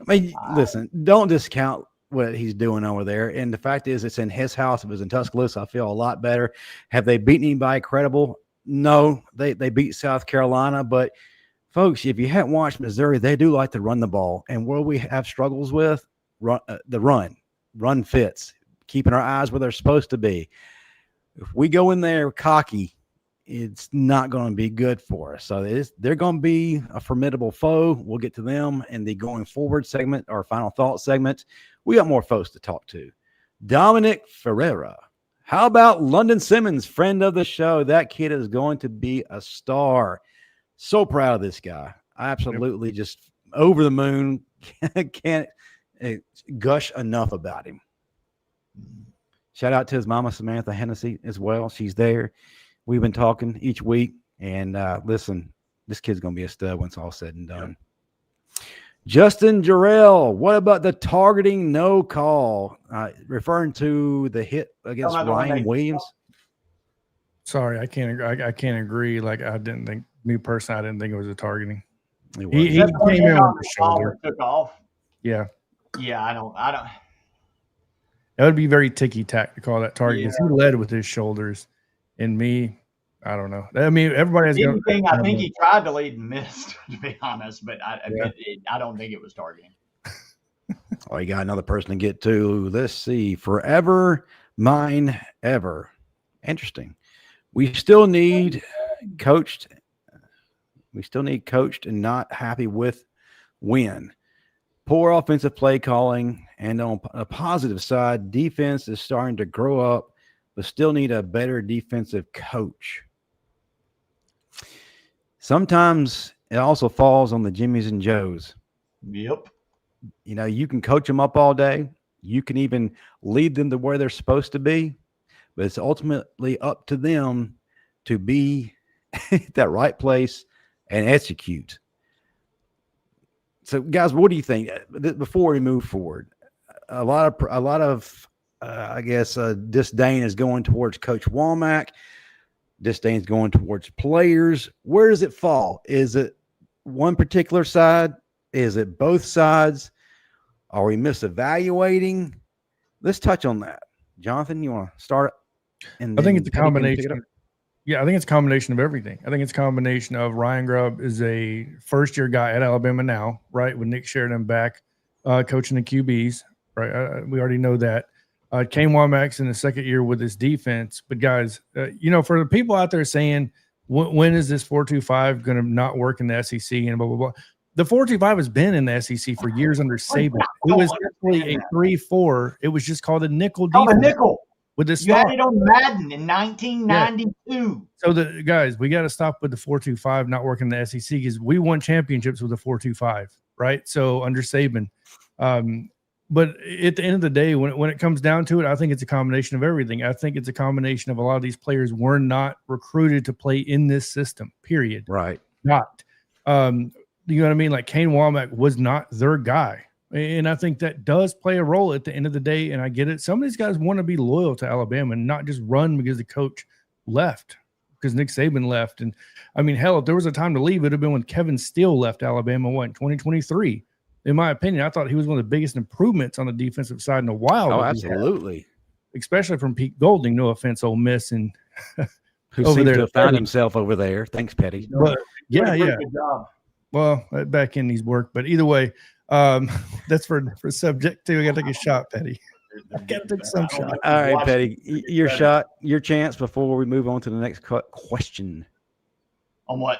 mean, listen, don't discount what he's doing over there. And the fact is, it's in his house. If it was in Tuscaloosa, I feel a lot better. Have they beaten anybody credible? No, they beat South Carolina. But, folks, if you haven't watched Missouri, they do like to run the ball. And where we have struggles with, the run fits, keeping our eyes where they're supposed to be. If we go in there cocky, it's not going to be good for us. So they're going to be a formidable foe. We'll get to them in the going forward segment, our final thought segment. We got more folks to talk to. Dominic Ferreira. How about London Simmons, friend of the show? That kid is going to be a star. So proud of this guy. Absolutely just over the moon. Can't gush enough about him. Shout out to his mama, Samantha Hennessy, as well. She's there. We've been talking each week, and listen, this kid's going to be a stud when it's all said and done. Yep. Justin Jarrell, what about the targeting no call? Referring to the hit against Ryan Williams. Sorry, I can't agree. Like I didn't think it was a targeting. He came in on the shoulder. Took off. Yeah. Yeah, I don't. That would be very ticky-tack to call that target because he led with his shoulders. And me, I don't know. I mean, everybody has anything. I think he tried to lead and missed, to be honest, but I don't think it was targeting. Oh, you got another person to get to. Let's see. Forever Mine Ever. Interesting. We still need coached. And not happy with win. Poor offensive play calling. And on a positive side, defense is starting to grow up, but still need a better defensive coach. Sometimes it also falls on the Jimmies and Joes. Yep. You know, you can coach them up all day. You can even lead them to where they're supposed to be, but it's ultimately up to them to be at that right place and execute. So, guys, what do you think? Before we move forward, a lot of I guess disdain is going towards Coach Womack. Disdain is going towards players. Where does it fall? Is it one particular side? Is it both sides? Are we misevaluating? Let's touch on that. Jonathan, you want to start? I think it's a combination. Yeah, I think it's a combination of everything. I think it's a combination of Ryan Grubb is a first-year guy at Alabama now, right, with Nick Sheridan back coaching the QBs, right? We already know that. Kane Womack's in the second year with his defense. But, guys, for the people out there saying, when is this 4-2-5 going to not work in the SEC and blah, blah, blah, the 4-2-5 has been in the SEC for years under Saban. It was actually a 3-4. It was just called a nickel defense. Nickel. with the You start. had it on Madden in 1992. Yeah. So the guys, we got to stop with the 4-2-5 not working in the SEC because we won championships with the 4-2-5, right? So under Saban. But at the end of the day, when it comes down to it, I think it's a combination of everything. I think it's a combination of a lot of these players were not recruited to play in this system, period. Right. Not. You know what I mean? Like Kane Womack was not their guy. And I think that does play a role at the end of the day. And I get it. Some of these guys want to be loyal to Alabama and not just run because the coach left, because Nick Saban left. And I mean, hell, if there was a time to leave, it would have been when Kevin Steele left Alabama, in 2023. In my opinion, I thought he was one of the biggest improvements on the defensive side in a while. Oh, absolutely. Especially from Pete Golding. No offense, Ole Miss, and who seems to have found himself over there. Thanks, Petty. But, yeah. Good job. Well, back in these work, but either way, that's for subject two. I got to take a shot, Petty. I got to take some shot. All right, Petty, your shot, your chance before we move on to the next question. On what?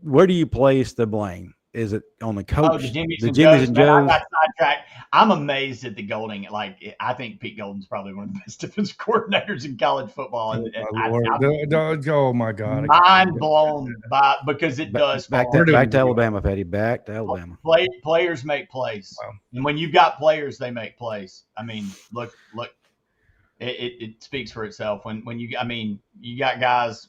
Where do you place the blame? Is it on the coach? Oh, the Jimmys and Jimmys and Man, I Joes? got sidetracked. I'm amazed at the Golding. Like, I think Pete Golding's probably one of the best defensive coordinators in college football. And Oh my God! Mind blown because it does. Back to Alabama, Petty. Back to Alabama. Players make plays, wow. And when you've got players, they make plays. I mean, look, it speaks for itself. When you got guys.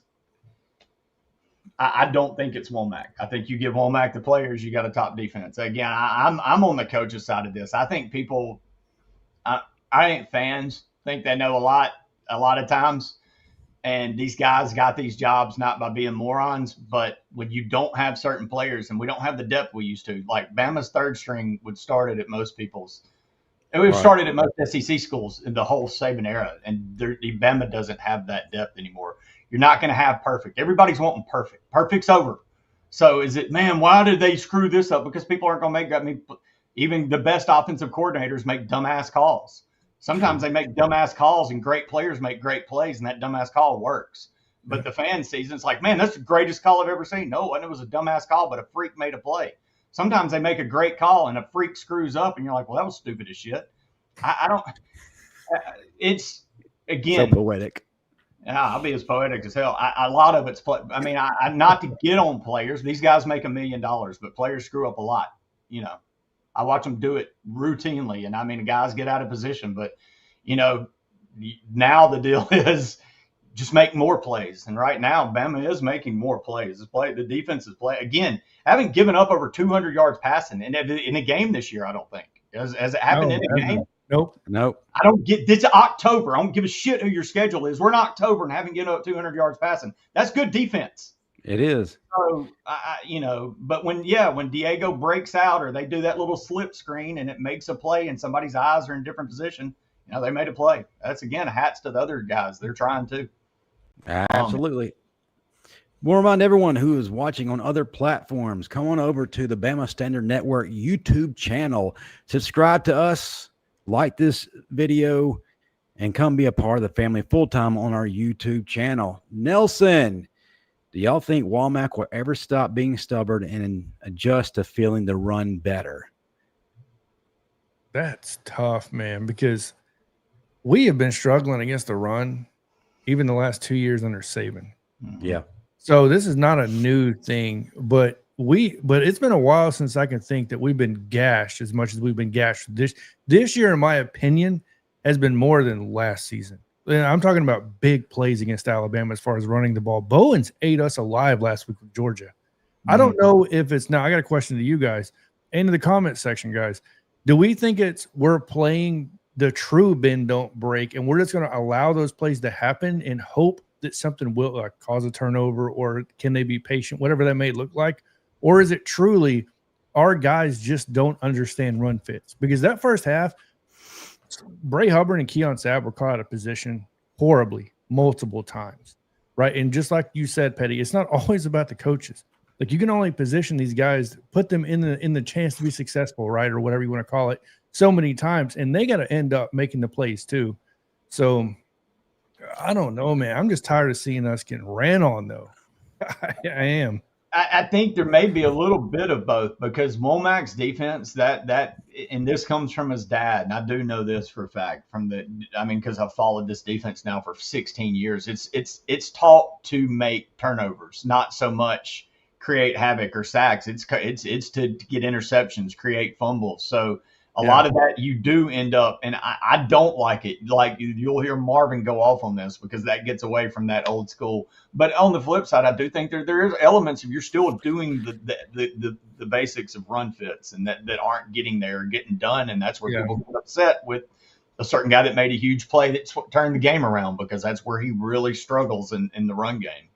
I don't think it's Womack. I think you give Womack the players, you got a top defense. Again, I'm on the coach's side of this. I think people, I think fans think they know a lot of times, and these guys got these jobs not by being morons, but when you don't have certain players, and we don't have the depth we used to. Like Bama's third string would start it at most people's. It would have started at most SEC schools in the whole Saban era, and Bama doesn't have that depth anymore. You're not going to have perfect. Everybody's wanting perfect. Perfect's over. So is it, man, why did they screw this up? Because people aren't going to make that. I mean, even the best offensive coordinators make dumbass calls. Sometimes they make dumbass calls and great players make great plays, and that dumbass call works. But the fan season, it's like, man, that's the greatest call I've ever seen. No, and it was a dumbass call, but a freak made a play. Sometimes they make a great call and a freak screws up, and you're like, well, that was stupid as shit. I don't – it's, again – so poetic. Yeah, I'll be as poetic as hell. A lot of it's I mean, not to get on players. These guys make $1 million, but players screw up a lot. You know, I watch them do it routinely, and I mean, the guys get out of position. But you know, now the deal is just make more plays. And right now, Bama is making more plays. The defense is play again. Haven't given up over 200 yards passing in a game this year. I don't think has it happened in a game. Nope. I don't get this. October. I don't give a shit who your schedule is. We're in October and haven't given up 200 yards passing. That's good defense. It is. So, but when Diego breaks out or they do that little slip screen and it makes a play and somebody's eyes are in a different position, they made a play. That's, again, hats to the other guys. They're trying to. Absolutely. We'll remind everyone who is watching on other platforms, come on over to the Bama Standard Network YouTube channel. Subscribe to us. Like this video and come be a part of the family full-time on our YouTube channel. Nelson, do y'all think Womack will ever stop being stubborn and adjust to feeling the run better? That's tough, man, because we have been struggling against the run even the last 2 years under Saban. Yeah. So this is not a new thing, but it's been a while since I can think that we've been gashed as much as we've been gashed. This year, in my opinion, has been more than last season. And I'm talking about big plays against Alabama as far as running the ball. Bowens ate us alive last week with Georgia. Mm-hmm. I don't know if it's now. I got a question to you guys and in the comment section, guys. Do we think we're playing the true bend don't break, and we're just going to allow those plays to happen and hope that something will cause a turnover, or can they be patient, whatever that may look like? Or is it truly our guys just don't understand run fits? Because that first half, Bray Hubbard and Keon Sabb were caught out of position horribly multiple times, right? And just like you said, Petty, it's not always about the coaches. Like, you can only position these guys, put them in the chance to be successful, right, or whatever you want to call it, so many times, and they got to end up making the plays too. So I don't know, man. I'm just tired of seeing us getting ran on, though. I am. I think there may be a little bit of both because Womack's defense and this comes from his dad, and I do know this for a fact because I've followed this defense now for 16 years. It's taught to make turnovers, not so much create havoc or sacks. It's to get interceptions, create fumbles. So a lot of that you do end up, and I don't like it. Like you'll hear Marvin go off on this because that gets away from that old school. But on the flip side, I do think there is elements of you're still doing the basics of run fits and that aren't getting there or getting done, and that's where people get upset with a certain guy that made a huge play that turned the game around because that's where he really struggles in the run game.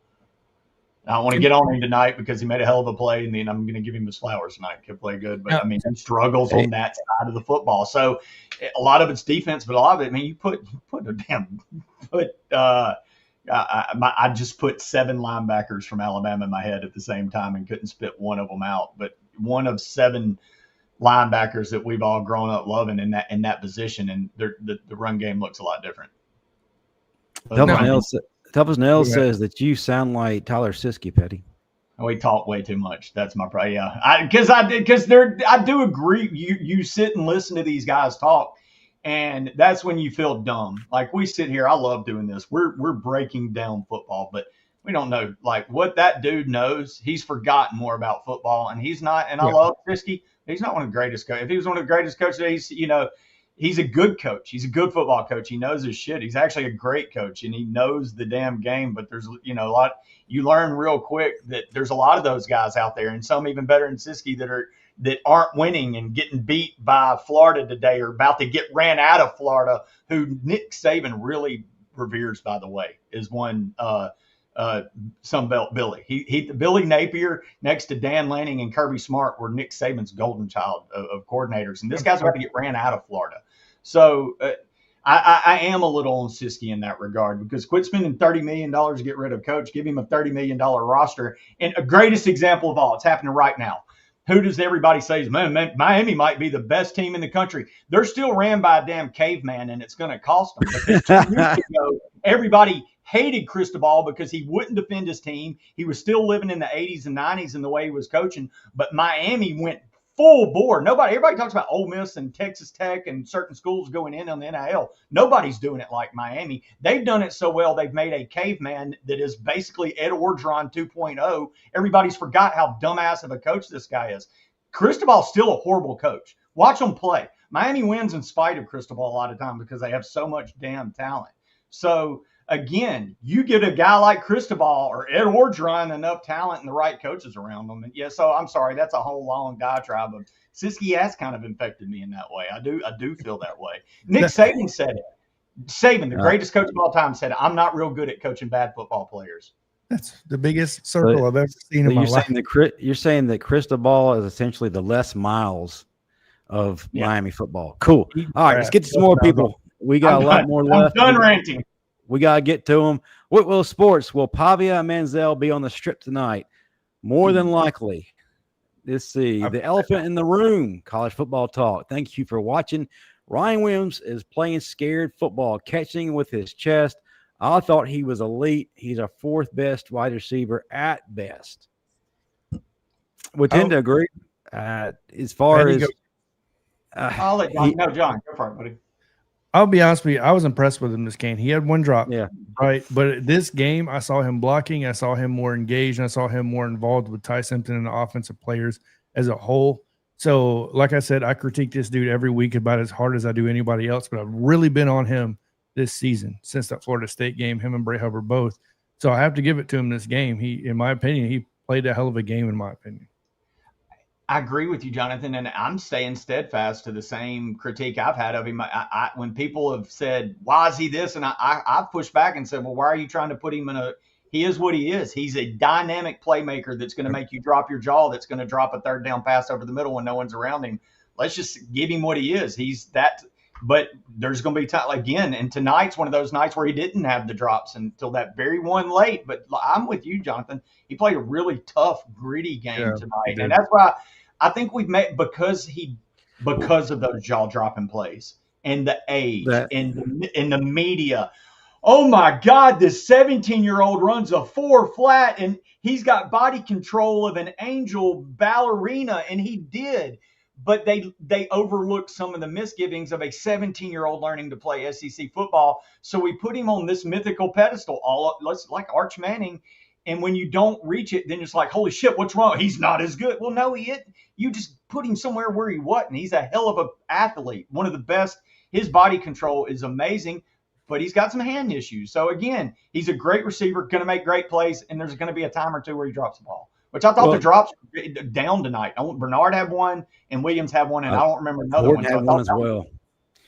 I don't want to get on him tonight because he made a hell of a play, and then I'm going to give him his flowers tonight. He'll play good, but he struggles on that side of the football. So a lot of it's defense, but a lot of it, you I just put 7 linebackers from Alabama in my head at the same time and couldn't spit one of them out. But one of 7 linebackers that we've all grown up loving in that position, and the run game looks a lot different. Tubbs Nels says that you sound like Tyler Siskey, Petty. We talk way too much. That's my problem. Yeah, I do agree. You sit and listen to these guys talk, and that's when you feel dumb. Like we sit here. I love doing this. We're breaking down football, but we don't know like what that dude knows. He's forgotten more about football, and he's not. And I love Siskey. He's not one of the greatest coaches. If he was one of the greatest coaches, he's a good coach. He's a good football coach. He knows his shit. He's actually a great coach, and he knows the damn game. But there's, a lot. You learn real quick that there's a lot of those guys out there, and some even better than Siskey that aren't winning and getting beat by Florida today or about to get ran out of Florida, who Nick Saban really reveres, by the way, is one Sunbelt Billy. He Billy Napier next to Dan Lanning and Kirby Smart were Nick Saban's golden child of coordinators, and this guy's about to get ran out of Florida. So I am a little on Siskey in that regard because quit spending $30 million to get rid of coach, give him a $30 million roster. And a greatest example of all, it's happening right now. Who does everybody say is, man, Miami might be the best team in the country? They're still ran by a damn caveman, and it's going to cost them. Because 2 years ago, everybody hated Cristobal because he wouldn't defend his team. He was still living in the 80s and 90s in the way he was coaching. But Miami went full bore. Everybody talks about Ole Miss and Texas Tech and certain schools going in on the NIL. Nobody's doing it like Miami. They've done it so well, they've made a caveman that is basically Ed Orgeron 2.0. Everybody's forgot how dumbass of a coach this guy is. Cristobal's still a horrible coach. Watch them play. Miami wins in spite of Cristobal a lot of time because they have so much damn talent. So, again, you get a guy like Cristobal or Ed Orgeron enough talent and the right coaches around them. And so I'm sorry, that's a whole long diatribe of Siskey has kind of infected me in that way. I do feel that way. Nick Saban said it. Saban, the greatest coach of all time, said, I'm not real good at coaching bad football players. That's the biggest circle I've ever seen in my life. You're saying that Cristobal is essentially the Les Miles of Miami football. Cool. All right, let's get to some more people. We got a lot more left. I'm done ranting. We got to get to them. Whitwell Sports, will Pavia and Manziel be on the strip tonight? More than likely. Let's see. The elephant in the room, college football talk. Thank you for watching. Ryan Williams is playing scared football, catching with his chest. I thought he was elite. He's our 4th best wide receiver at best. We tend to agree. As far as I'll let John. John, go for it, buddy. I'll be honest with you. I was impressed with him this game. He had 1 drop. Yeah. Right. But this game, I saw him blocking. I saw him more engaged. And I saw him more involved with Ty Simpson and the offensive players as a whole. So, like I said, I critique this dude every week about as hard as I do anybody else. But I've really been on him this season since that Florida State game, him and Bray Hubbard both. So I have to give it to him this game. He, in my opinion, he played a hell of a game, in my opinion. I agree with you, Jonathan, and I'm staying steadfast to the same critique I've had of him. When people have said, why is he this? And I've pushed back and said, well, why are you trying to put him in he is what he is. He's a dynamic playmaker that's going to make you drop your jaw, that's going to drop a 3rd down pass over the middle when no one's around him. Let's just give him what he is. He's that. But there's going to be time again, and tonight's one of those nights where he didn't have the drops until that very one late. But I'm with you, Jonathan. He played a really tough, gritty game tonight, and that's why I think we've met because of those jaw dropping plays and the age and the media. oh my God, this 17-year-old runs a 4 flat and he's got body control of an angel ballerina, and he did. But they overlooked some of the misgivings of a 17-year-old learning to play SEC football. So we put him on this mythical pedestal, like Arch Manning. And when you don't reach it, then it's like, holy shit, what's wrong? He's not as good. Well, no, he isn't. You just put him somewhere where he wasn't. He's a hell of an athlete, one of the best. His body control is amazing, but he's got some hand issues. So, again, he's a great receiver, going to make great plays, and there's going to be a time or two where he drops the ball, which I thought the drops were down tonight. Bernard had one, and Williams had one, and I don't remember another one. Had one as well.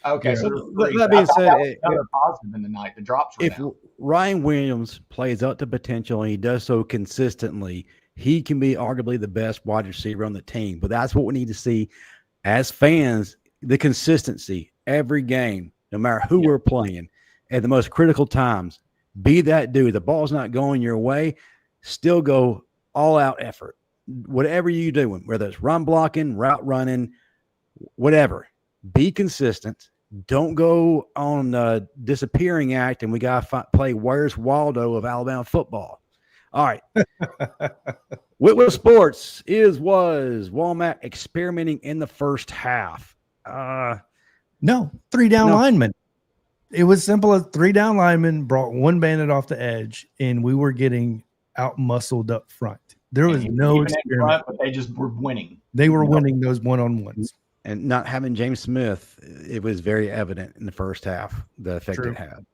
Okay, yeah. so that being said, another positive in the night. The drops were down. Ryan Williams plays up to potential and he does so consistently, he can be arguably the best wide receiver on the team. But that's what we need to see as fans, the consistency every game, no matter who we're playing at the most critical times. Be that dude. The ball's not going your way, still go all out effort. Whatever you do, whether it's run blocking, route running, whatever. Be consistent. Don't go on a disappearing act, and we got to play Where's Waldo of Alabama football. All right. Whitwell Sports was Walmart experimenting in the first half? No, 3 down linemen. It was simple as 3 down linemen brought one bandit off the edge, and we were getting out muscled up front. There was no experiment, front, but they just were winning. They were winning those one-on-ones. And not having James Smith, it was very evident in the first half, the effect it had.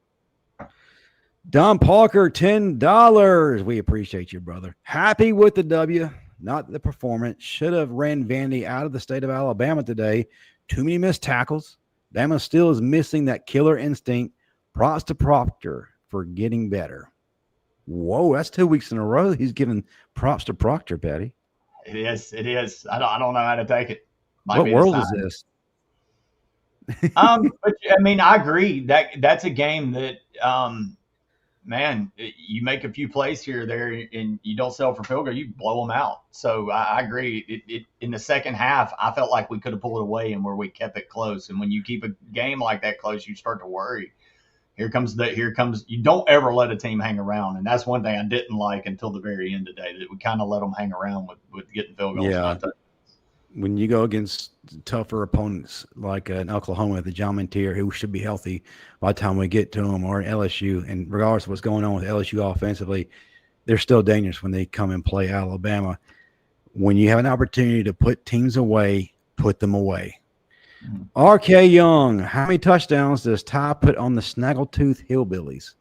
Don Parker, $10. We appreciate you, brother. Happy with the W, not the performance. Should have ran Vandy out of the state of Alabama today. Too many missed tackles. Bama still is missing that killer instinct. Props to Proctor for getting better. Whoa, that's 2 weeks in a row. He's giving props to Proctor, Patty. It is. I don't know how to take it. What world is this? But I mean, I agree that that's a game that, man, you make a few plays here or there and you don't sell for field goal, you blow them out. So I agree. It in the second half, I felt like we could have pulled away and where we kept it close. And when you keep a game like that close, you start to worry. Here comes you don't ever let a team hang around. And that's one thing I didn't like until the very end today, that we kind of let them hang around with getting field goals. Yeah. When you go against tougher opponents like in Oklahoma, the John Mintier, who should be healthy by the time we get to them, or LSU, and regardless of what's going on with LSU offensively, they're still dangerous when they come and play Alabama. When you have an opportunity to put teams away, put them away. R.K. Young, how many touchdowns does Ty put on the Snaggletooth Hillbillies?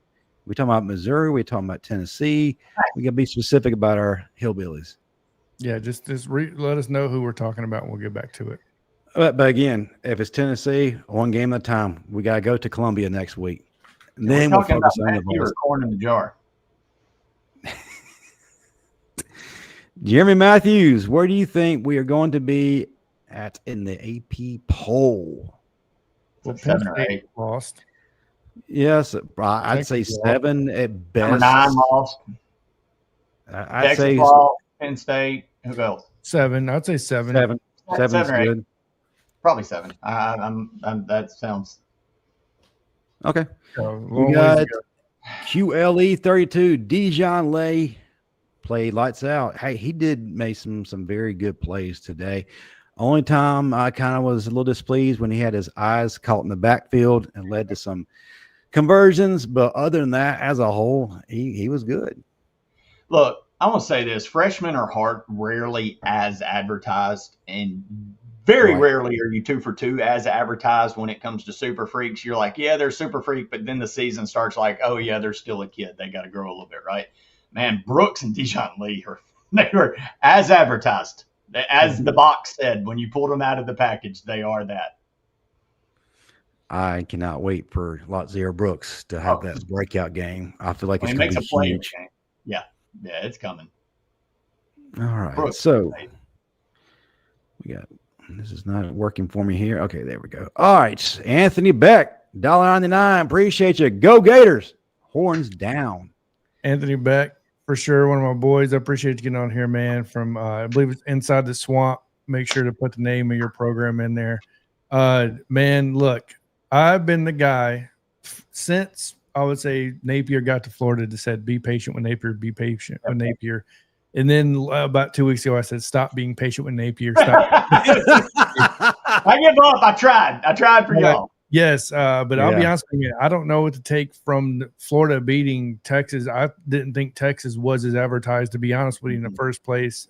We talking about Missouri? We talking about Tennessee? We got to be specific about our Hillbillies. Yeah, just let us know who we're talking about, and we'll get back to it. But again, if it's Tennessee, one game at a time. We got to go to Columbia next week. And then we'll focus on the ball. Corn in the jar. Jeremy Matthews, where do you think we are going to be at in the AP poll? Well, 7 or 8 lost. Yes, I'd say 7 at best. Number 9 lost. I'd Texas say lost. Penn State. Who else? 7. I'd say 7. 7. 7's good. Probably 7. That sounds okay. We got QLE 32. Dijon Lay played lights out. Hey, he did make some very good plays today. Only time I kind of was a little displeased when he had his eyes caught in the backfield and led to some conversions. But other than that, as a whole, he was good. Look, I want to say this. Freshmen are rarely as advertised, and very rarely are you 2 for 2 as advertised when it comes to super freaks. You're like, yeah, they're super freak, but then the season starts like, oh, yeah, they're still a kid. They got to grow a little bit, right? Man, Brooks and Dijon Lee, they were as advertised. As the box said, when you pulled them out of the package, they are that. I cannot wait for Lotzero Brooks to have that breakout game. I feel like it's going to be huge. Yeah, it's coming. All right, Brooks, so we got – this is not working for me here. Okay, there we go. All right, Anthony Beck, $1.99. Appreciate you. Go Gators. Horns down. Anthony Beck, for sure, one of my boys. I appreciate you getting on here, man. From I believe it's Inside the Swamp. Make sure to put the name of your program in there. Man, look, I've been the guy since I would say Napier got to Florida to said, be patient with Napier, be patient with Napier. And then about 2 weeks ago, I said, stop being patient with Napier. Stop. I give up. I tried for y'all. Yes, but I'll be honest with you, I don't know what to take from Florida beating Texas. I didn't think Texas was as advertised, to be honest with you, in the first place.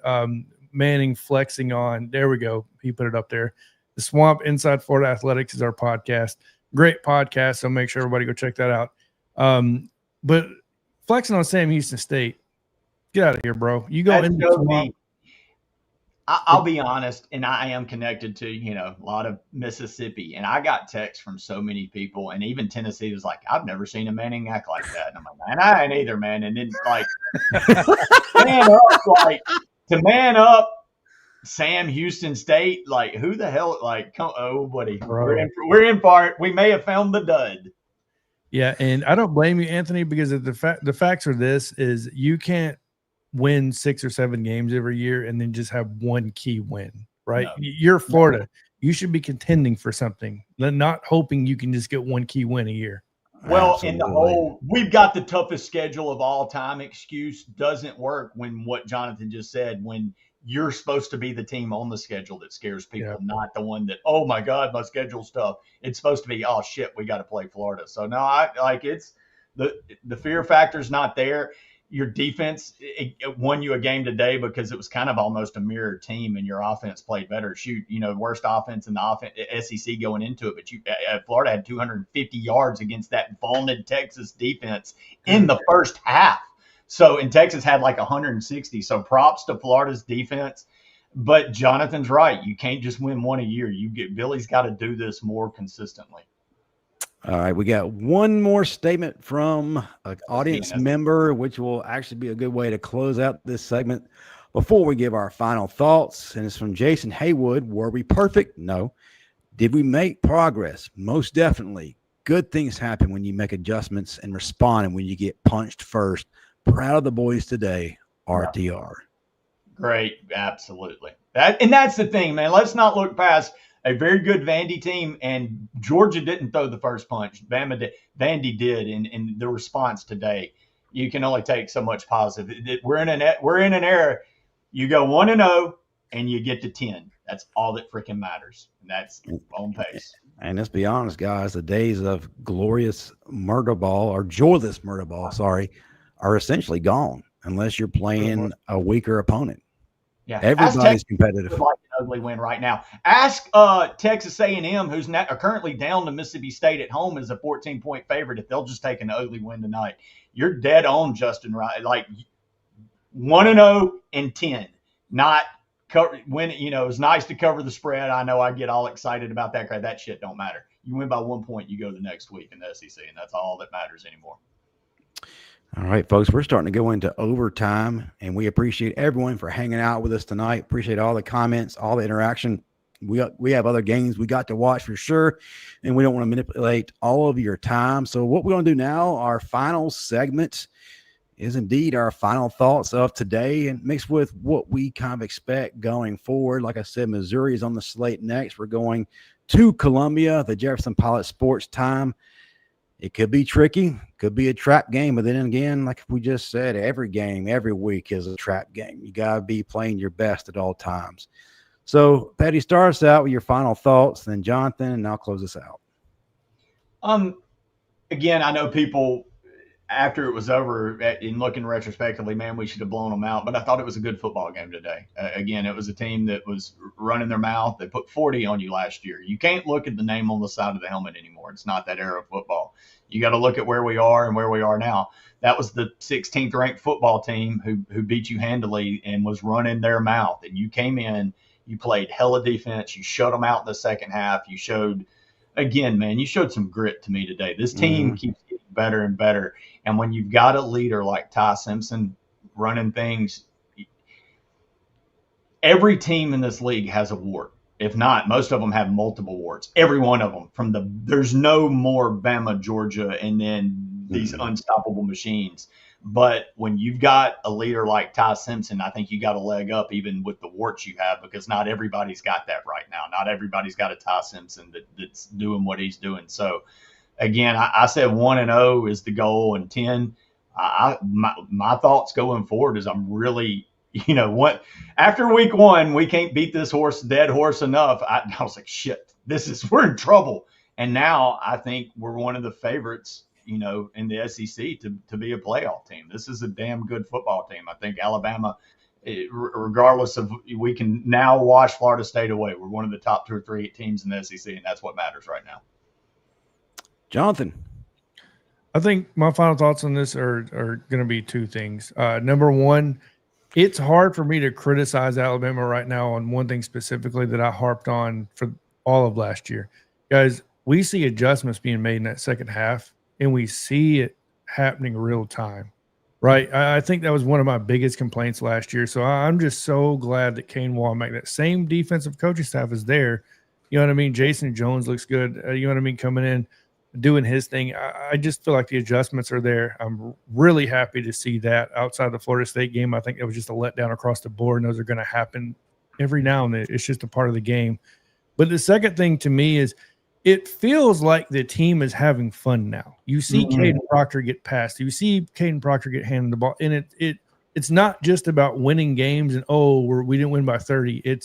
Manning flexing on, there we go. He put it up there. The Swamp Inside Florida Athletics is our podcast. Great podcast, so make sure everybody go check that out. But flexing on Sam Houston State, get out of here, bro. You go in the Swamp. I'll be honest, and I am connected to, a lot of Mississippi, and I got texts from so many people, and even Tennessee was like, I've never seen a Manning act like that. And I'm like, man, I ain't either, man. And then man up, Sam Houston State, like who the hell, buddy, we're in for it. We may have found the dud. Yeah, and I don't blame you, Anthony, because the facts are this is you can't win 6 or 7 games every year and then just have one key win, right? No. You're Florida. No. You should be contending for something, not hoping you can just get one key win a year. Well, in the whole we've got the toughest schedule of all time excuse doesn't work when what Jonathan just said, when you're supposed to be the team on the schedule that scares people, not the one that, oh my God, my schedule's tough. It's supposed to be, oh shit, we got to play Florida. So no, it's the fear factor's not there. Your defense it won you a game today because it was kind of almost a mirror team, and your offense played better. Shoot, worst offense in the SEC going into it, but Florida had 250 yards against that vaunted Texas defense in the first half. So, and Texas had like 160. So props to Florida's defense. But Jonathan's right. You can't just win one a year. Billy's got to do this more consistently. All right, we got one more statement from an audience member, which will actually be a good way to close out this segment before we give our final thoughts. And it's from Jason Haywood. Were we perfect? No. Did we make progress? Most definitely. Good things happen when you make adjustments and respond, and when you get punched first. Proud of the boys today, RTR. Great, absolutely. That's the thing, man. Let's not look past a very good Vandy team, and Georgia didn't throw the first punch. Bama did. Vandy did, in the response today. You can only take so much positive. We're in an era. You go 1-0 and you get to 10. That's all that freaking matters, and that's on pace. And let's be honest, guys. The days of glorious murder ball or joyless murder ball, are essentially gone unless you're playing a weaker opponent. Yeah, everybody's competitive. Like an ugly win right now. Ask Texas A&M, who's currently down to Mississippi State at home as a 14-point favorite, if they'll just take an ugly win tonight. You're dead on, Justin. Right, like 1-0 and 10. Not cover when it's nice to cover the spread. I know I get all excited about that. That shit don't matter. You win by 1 point, you go the next week in the SEC, and that's all that matters anymore. All right, folks, we're starting to go into overtime, and we appreciate everyone for hanging out with us tonight. Appreciate all the comments, all the interaction. We have other games we got to watch for sure, and we don't want to manipulate all of your time. So what we're going to do now, our final segment is indeed our final thoughts of today, and mixed with what we kind of expect going forward. Like I said, Missouri is on the slate next. We're going to Columbia, the Jefferson Pilot Sports Time. It could be tricky, could be a trap game, but then again, like we just said, every game, every week is a trap game. You got to be playing your best at all times. So, Patty, start us out with your final thoughts, then Jonathan, and I'll close us out. Again, I know people, after it was over, in looking retrospectively, man, we should have blown them out, but I thought it was a good football game today. Again, it was a team that was running their mouth. They put 40 on you last year. You can't look at the name on the side of the helmet anymore. It's not that era of football. You got to look at where we are and where we are now. That was the 16th ranked football team who beat you handily and was running their mouth. And you came in, you played hella defense. You shut them out in the second half. You showed, again, man, you showed some grit to me today. This team keeps getting better and better. And when you've got a leader like Ty Simpson running things, every team in this league has a wart. If not, most of them have multiple warts. Every one of them. There's no more Bama, Georgia, and then these unstoppable machines. But when you've got a leader like Ty Simpson, I think you got a leg up even with the warts you have, because not everybody's got that right now. Not everybody's got a Ty Simpson that's doing what he's doing. So again, I said 1-0 is the goal, and 10. My thoughts going forward is I'm really, what after week 1 we can't beat this dead horse enough. I was like, shit, we're in trouble. And now I think we're one of the favorites, in the SEC to be a playoff team. This is a damn good football team. I think Alabama, regardless of, we can now wash Florida State away. We're one of the top 2 or 3 teams in the SEC, and that's what matters right now. Jonathan. I think my final thoughts on this are going to be 2 things. Number one, it's hard for me to criticize Alabama right now on one thing specifically that I harped on for all of last year. Guys, we see adjustments being made in that second half, and we see it happening real time, right? I think that was one of my biggest complaints last year. So I'm just so glad that Kane Wommack, that same defensive coaching staff, is there. You know what I mean? Jason Jones looks good. You know what I mean? Coming in, doing his thing. I just feel like the adjustments are there. I'm really happy to see that. Outside the Florida State game, I think it was just a letdown across the board, and those are going to happen every now and then. It's just a part of the game. But the second thing to me is it feels like the team is having fun now. You see Caden Proctor get passed. You see Caden Proctor get handed the ball. And it's not just about winning games and, we didn't win by 30.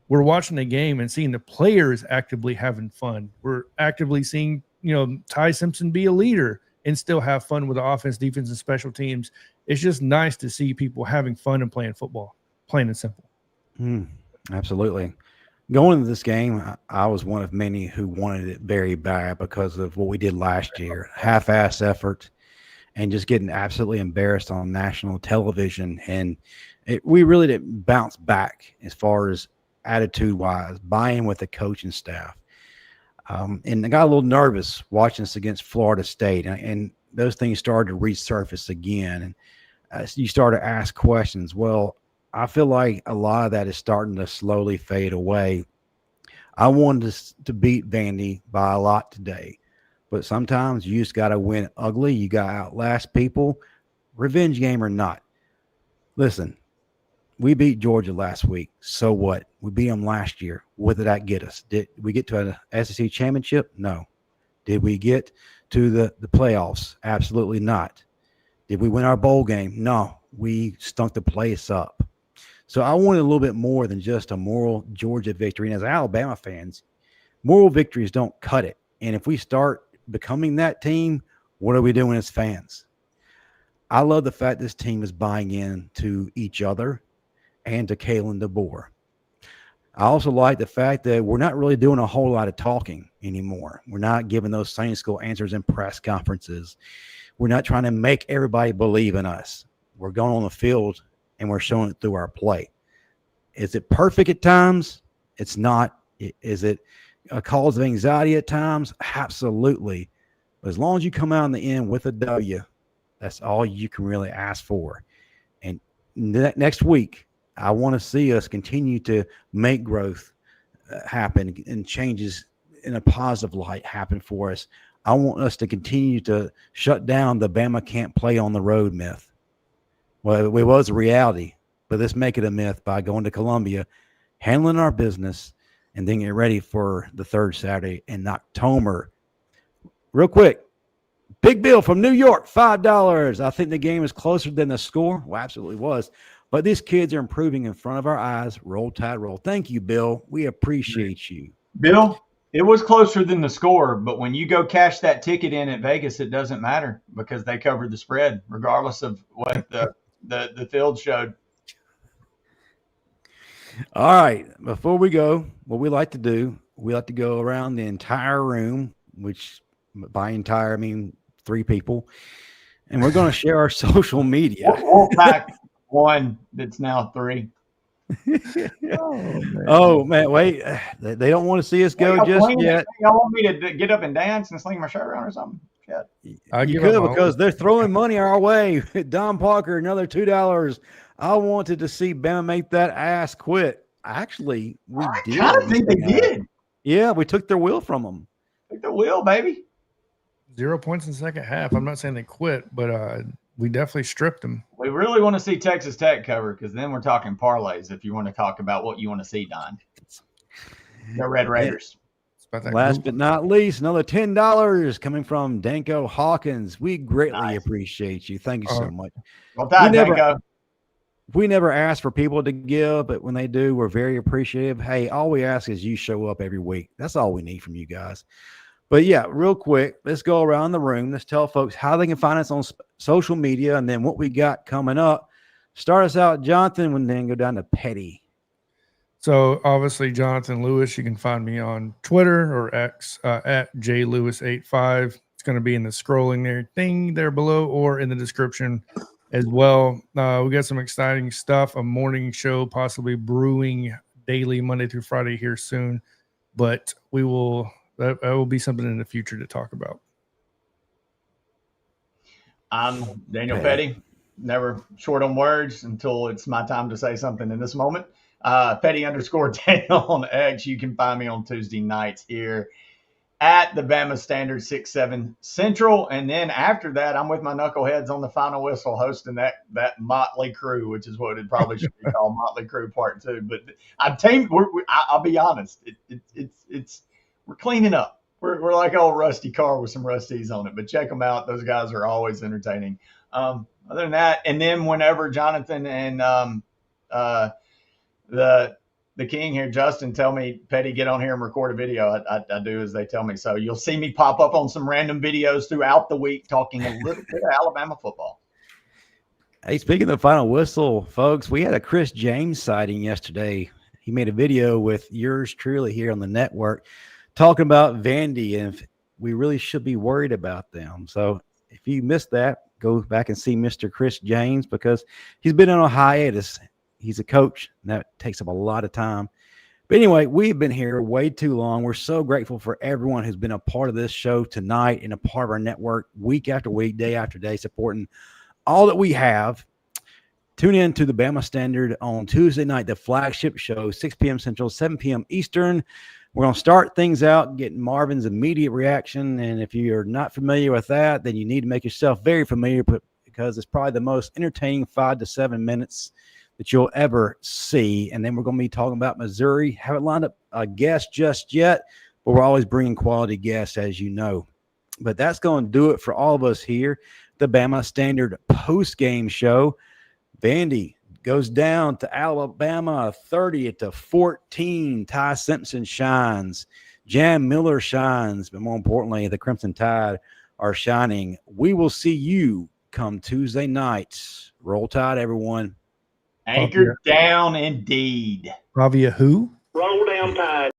We're watching the game and seeing the players actively having fun. We're actively seeing Ty Simpson be a leader and still have fun with the offense, defense, and special teams. It's just nice to see people having fun and playing football, plain and simple. Absolutely. Going into this game, I was one of many who wanted it very bad because of what we did last year. Half-ass effort and just getting absolutely embarrassed on national television. And we really didn't bounce back as far as attitude-wise, buy-in with the coaching staff. And I got a little nervous watching this against Florida State, and those things started to resurface again. And you start to ask questions. Well, I feel like a lot of that is starting to slowly fade away. I wanted to beat Vandy by a lot today, but sometimes you just got to win ugly. You got to outlast people, revenge game or not. Listen, we beat Georgia last week. So what? We beat them last year. What did that get us? Did we get to an SEC championship? No. Did we get to the playoffs? Absolutely not. Did we win our bowl game? No. We stunk the place up. So I wanted a little bit more than just a moral Georgia victory. And as Alabama fans, moral victories don't cut it. And if we start becoming that team, what are we doing as fans? I love the fact this team is buying in to each other and to Kalen DeBoer. I also like the fact that we're not really doing a whole lot of talking anymore. We're not giving those Sunday school answers in press conferences. We're not trying to make everybody believe in us. We're going on the field and we're showing it through our play. Is it perfect at times? It's not. Is it a cause of anxiety at times? Absolutely. But as long as you come out in the end with a W, that's all you can really ask for. And next week, I want to see us continue to make growth happen and changes in a positive light happen for us. I want us to continue to shut down the Bama can't play on the road myth. Well, it was a reality, but let's make it a myth by going to Columbia, handling our business, and then get ready for the third Saturday in October. Real quick, Big Bill from New York, $5. I think the game is closer than the score. Well, absolutely was. But these kids are improving in front of our eyes. Roll Tide roll. Thank you, Bill. We appreciate you. Bill, it was closer than the score, but when you go cash that ticket in at Vegas, it doesn't matter because they covered the spread, regardless of what the field showed. All right. Before we go, what we like to do, we like to go around the entire room, which by entire, I mean 3 people, and we're going to share our social media. We'll pack one that's now 3. Oh, man, wait. They don't want to see us go just yet. Y'all want me to get up and dance and sling my shirt around or something? You could because they're throwing money our way. Don Parker, another $2. I wanted to see Bama make that ass quit. Actually, we did. I think they did. Yeah, we took their will from them. Took their will, baby. 0 points in the second half. I'm not saying they quit, but we definitely stripped them. We really want to see Texas Tech cover because then we're talking parlays if you want to talk about what you want to see, Don. The Red Raiders. Last but not least, another $10 coming from Danko Hawkins. We greatly appreciate you. Thank you so much. Well done, Danko. We never ask for people to give, but when they do, we're very appreciative. Hey, all we ask is you show up every week. That's all we need from you guys. But yeah, real quick, let's go around the room. Let's tell folks how they can find us on social media and then what we got coming up. Start us out, Jonathan, and then go down to Petty. So obviously, Jonathan Lewis, you can find me on Twitter or X at JLewis85. It's going to be in the scrolling thing there below or in the description as well. We got some exciting stuff, a morning show possibly brewing daily Monday through Friday here soon, but that will be something in the future to talk about. I'm Daniel Petty, never short on words until it's my time to say something in this moment. Petty_Daniel on X. You can find me on Tuesday nights here at the Bama Standard 6-7 Central. And then after that, I'm with my knuckleheads on the Final Whistle hosting that motley crew, which is what it probably should be called, Motley Crew Part 2. But I'll be honest, we're cleaning up. We're like an old rusty car with some rusties on it, but check them out. Those guys are always entertaining. Other than that, and then whenever Jonathan and the king here, Justin, tell me, Petty, get on here and record a video. I do as they tell me. So you'll see me pop up on some random videos throughout the week talking a little bit of Alabama football. Hey, speaking of the Final Whistle, folks, we had a Chris James sighting yesterday. He made a video with yours truly here on the network talking about Vandy, and we really should be worried about them. So if you missed that, go back and see Mr. Chris James because he's been on a hiatus. He's a coach, and that takes up a lot of time. But anyway, we've been here way too long. We're so grateful for everyone who's been a part of this show tonight and a part of our network week after week, day after day, supporting all that we have. Tune in to the Bama Standard on Tuesday night, the flagship show, 6 p.m. Central, 7 p.m. Eastern. We're going to start things out, getting Marvin's immediate reaction. And if you're not familiar with that, then you need to make yourself very familiar because it's probably the most entertaining 5 to 7 minutes that you'll ever see. And then we're going to be talking about Missouri. Haven't lined up a guest just yet, but we're always bringing quality guests, as you know. But that's going to do it for all of us here. The Bama Standard post-game show. Vandy goes down to Alabama 30-14. Ty Simpson shines. Jam Miller shines. But more importantly, the Crimson Tide are shining. We will see you come Tuesday night. Roll Tide, everyone. Anchored down indeed. Pavia who? Roll down Tide.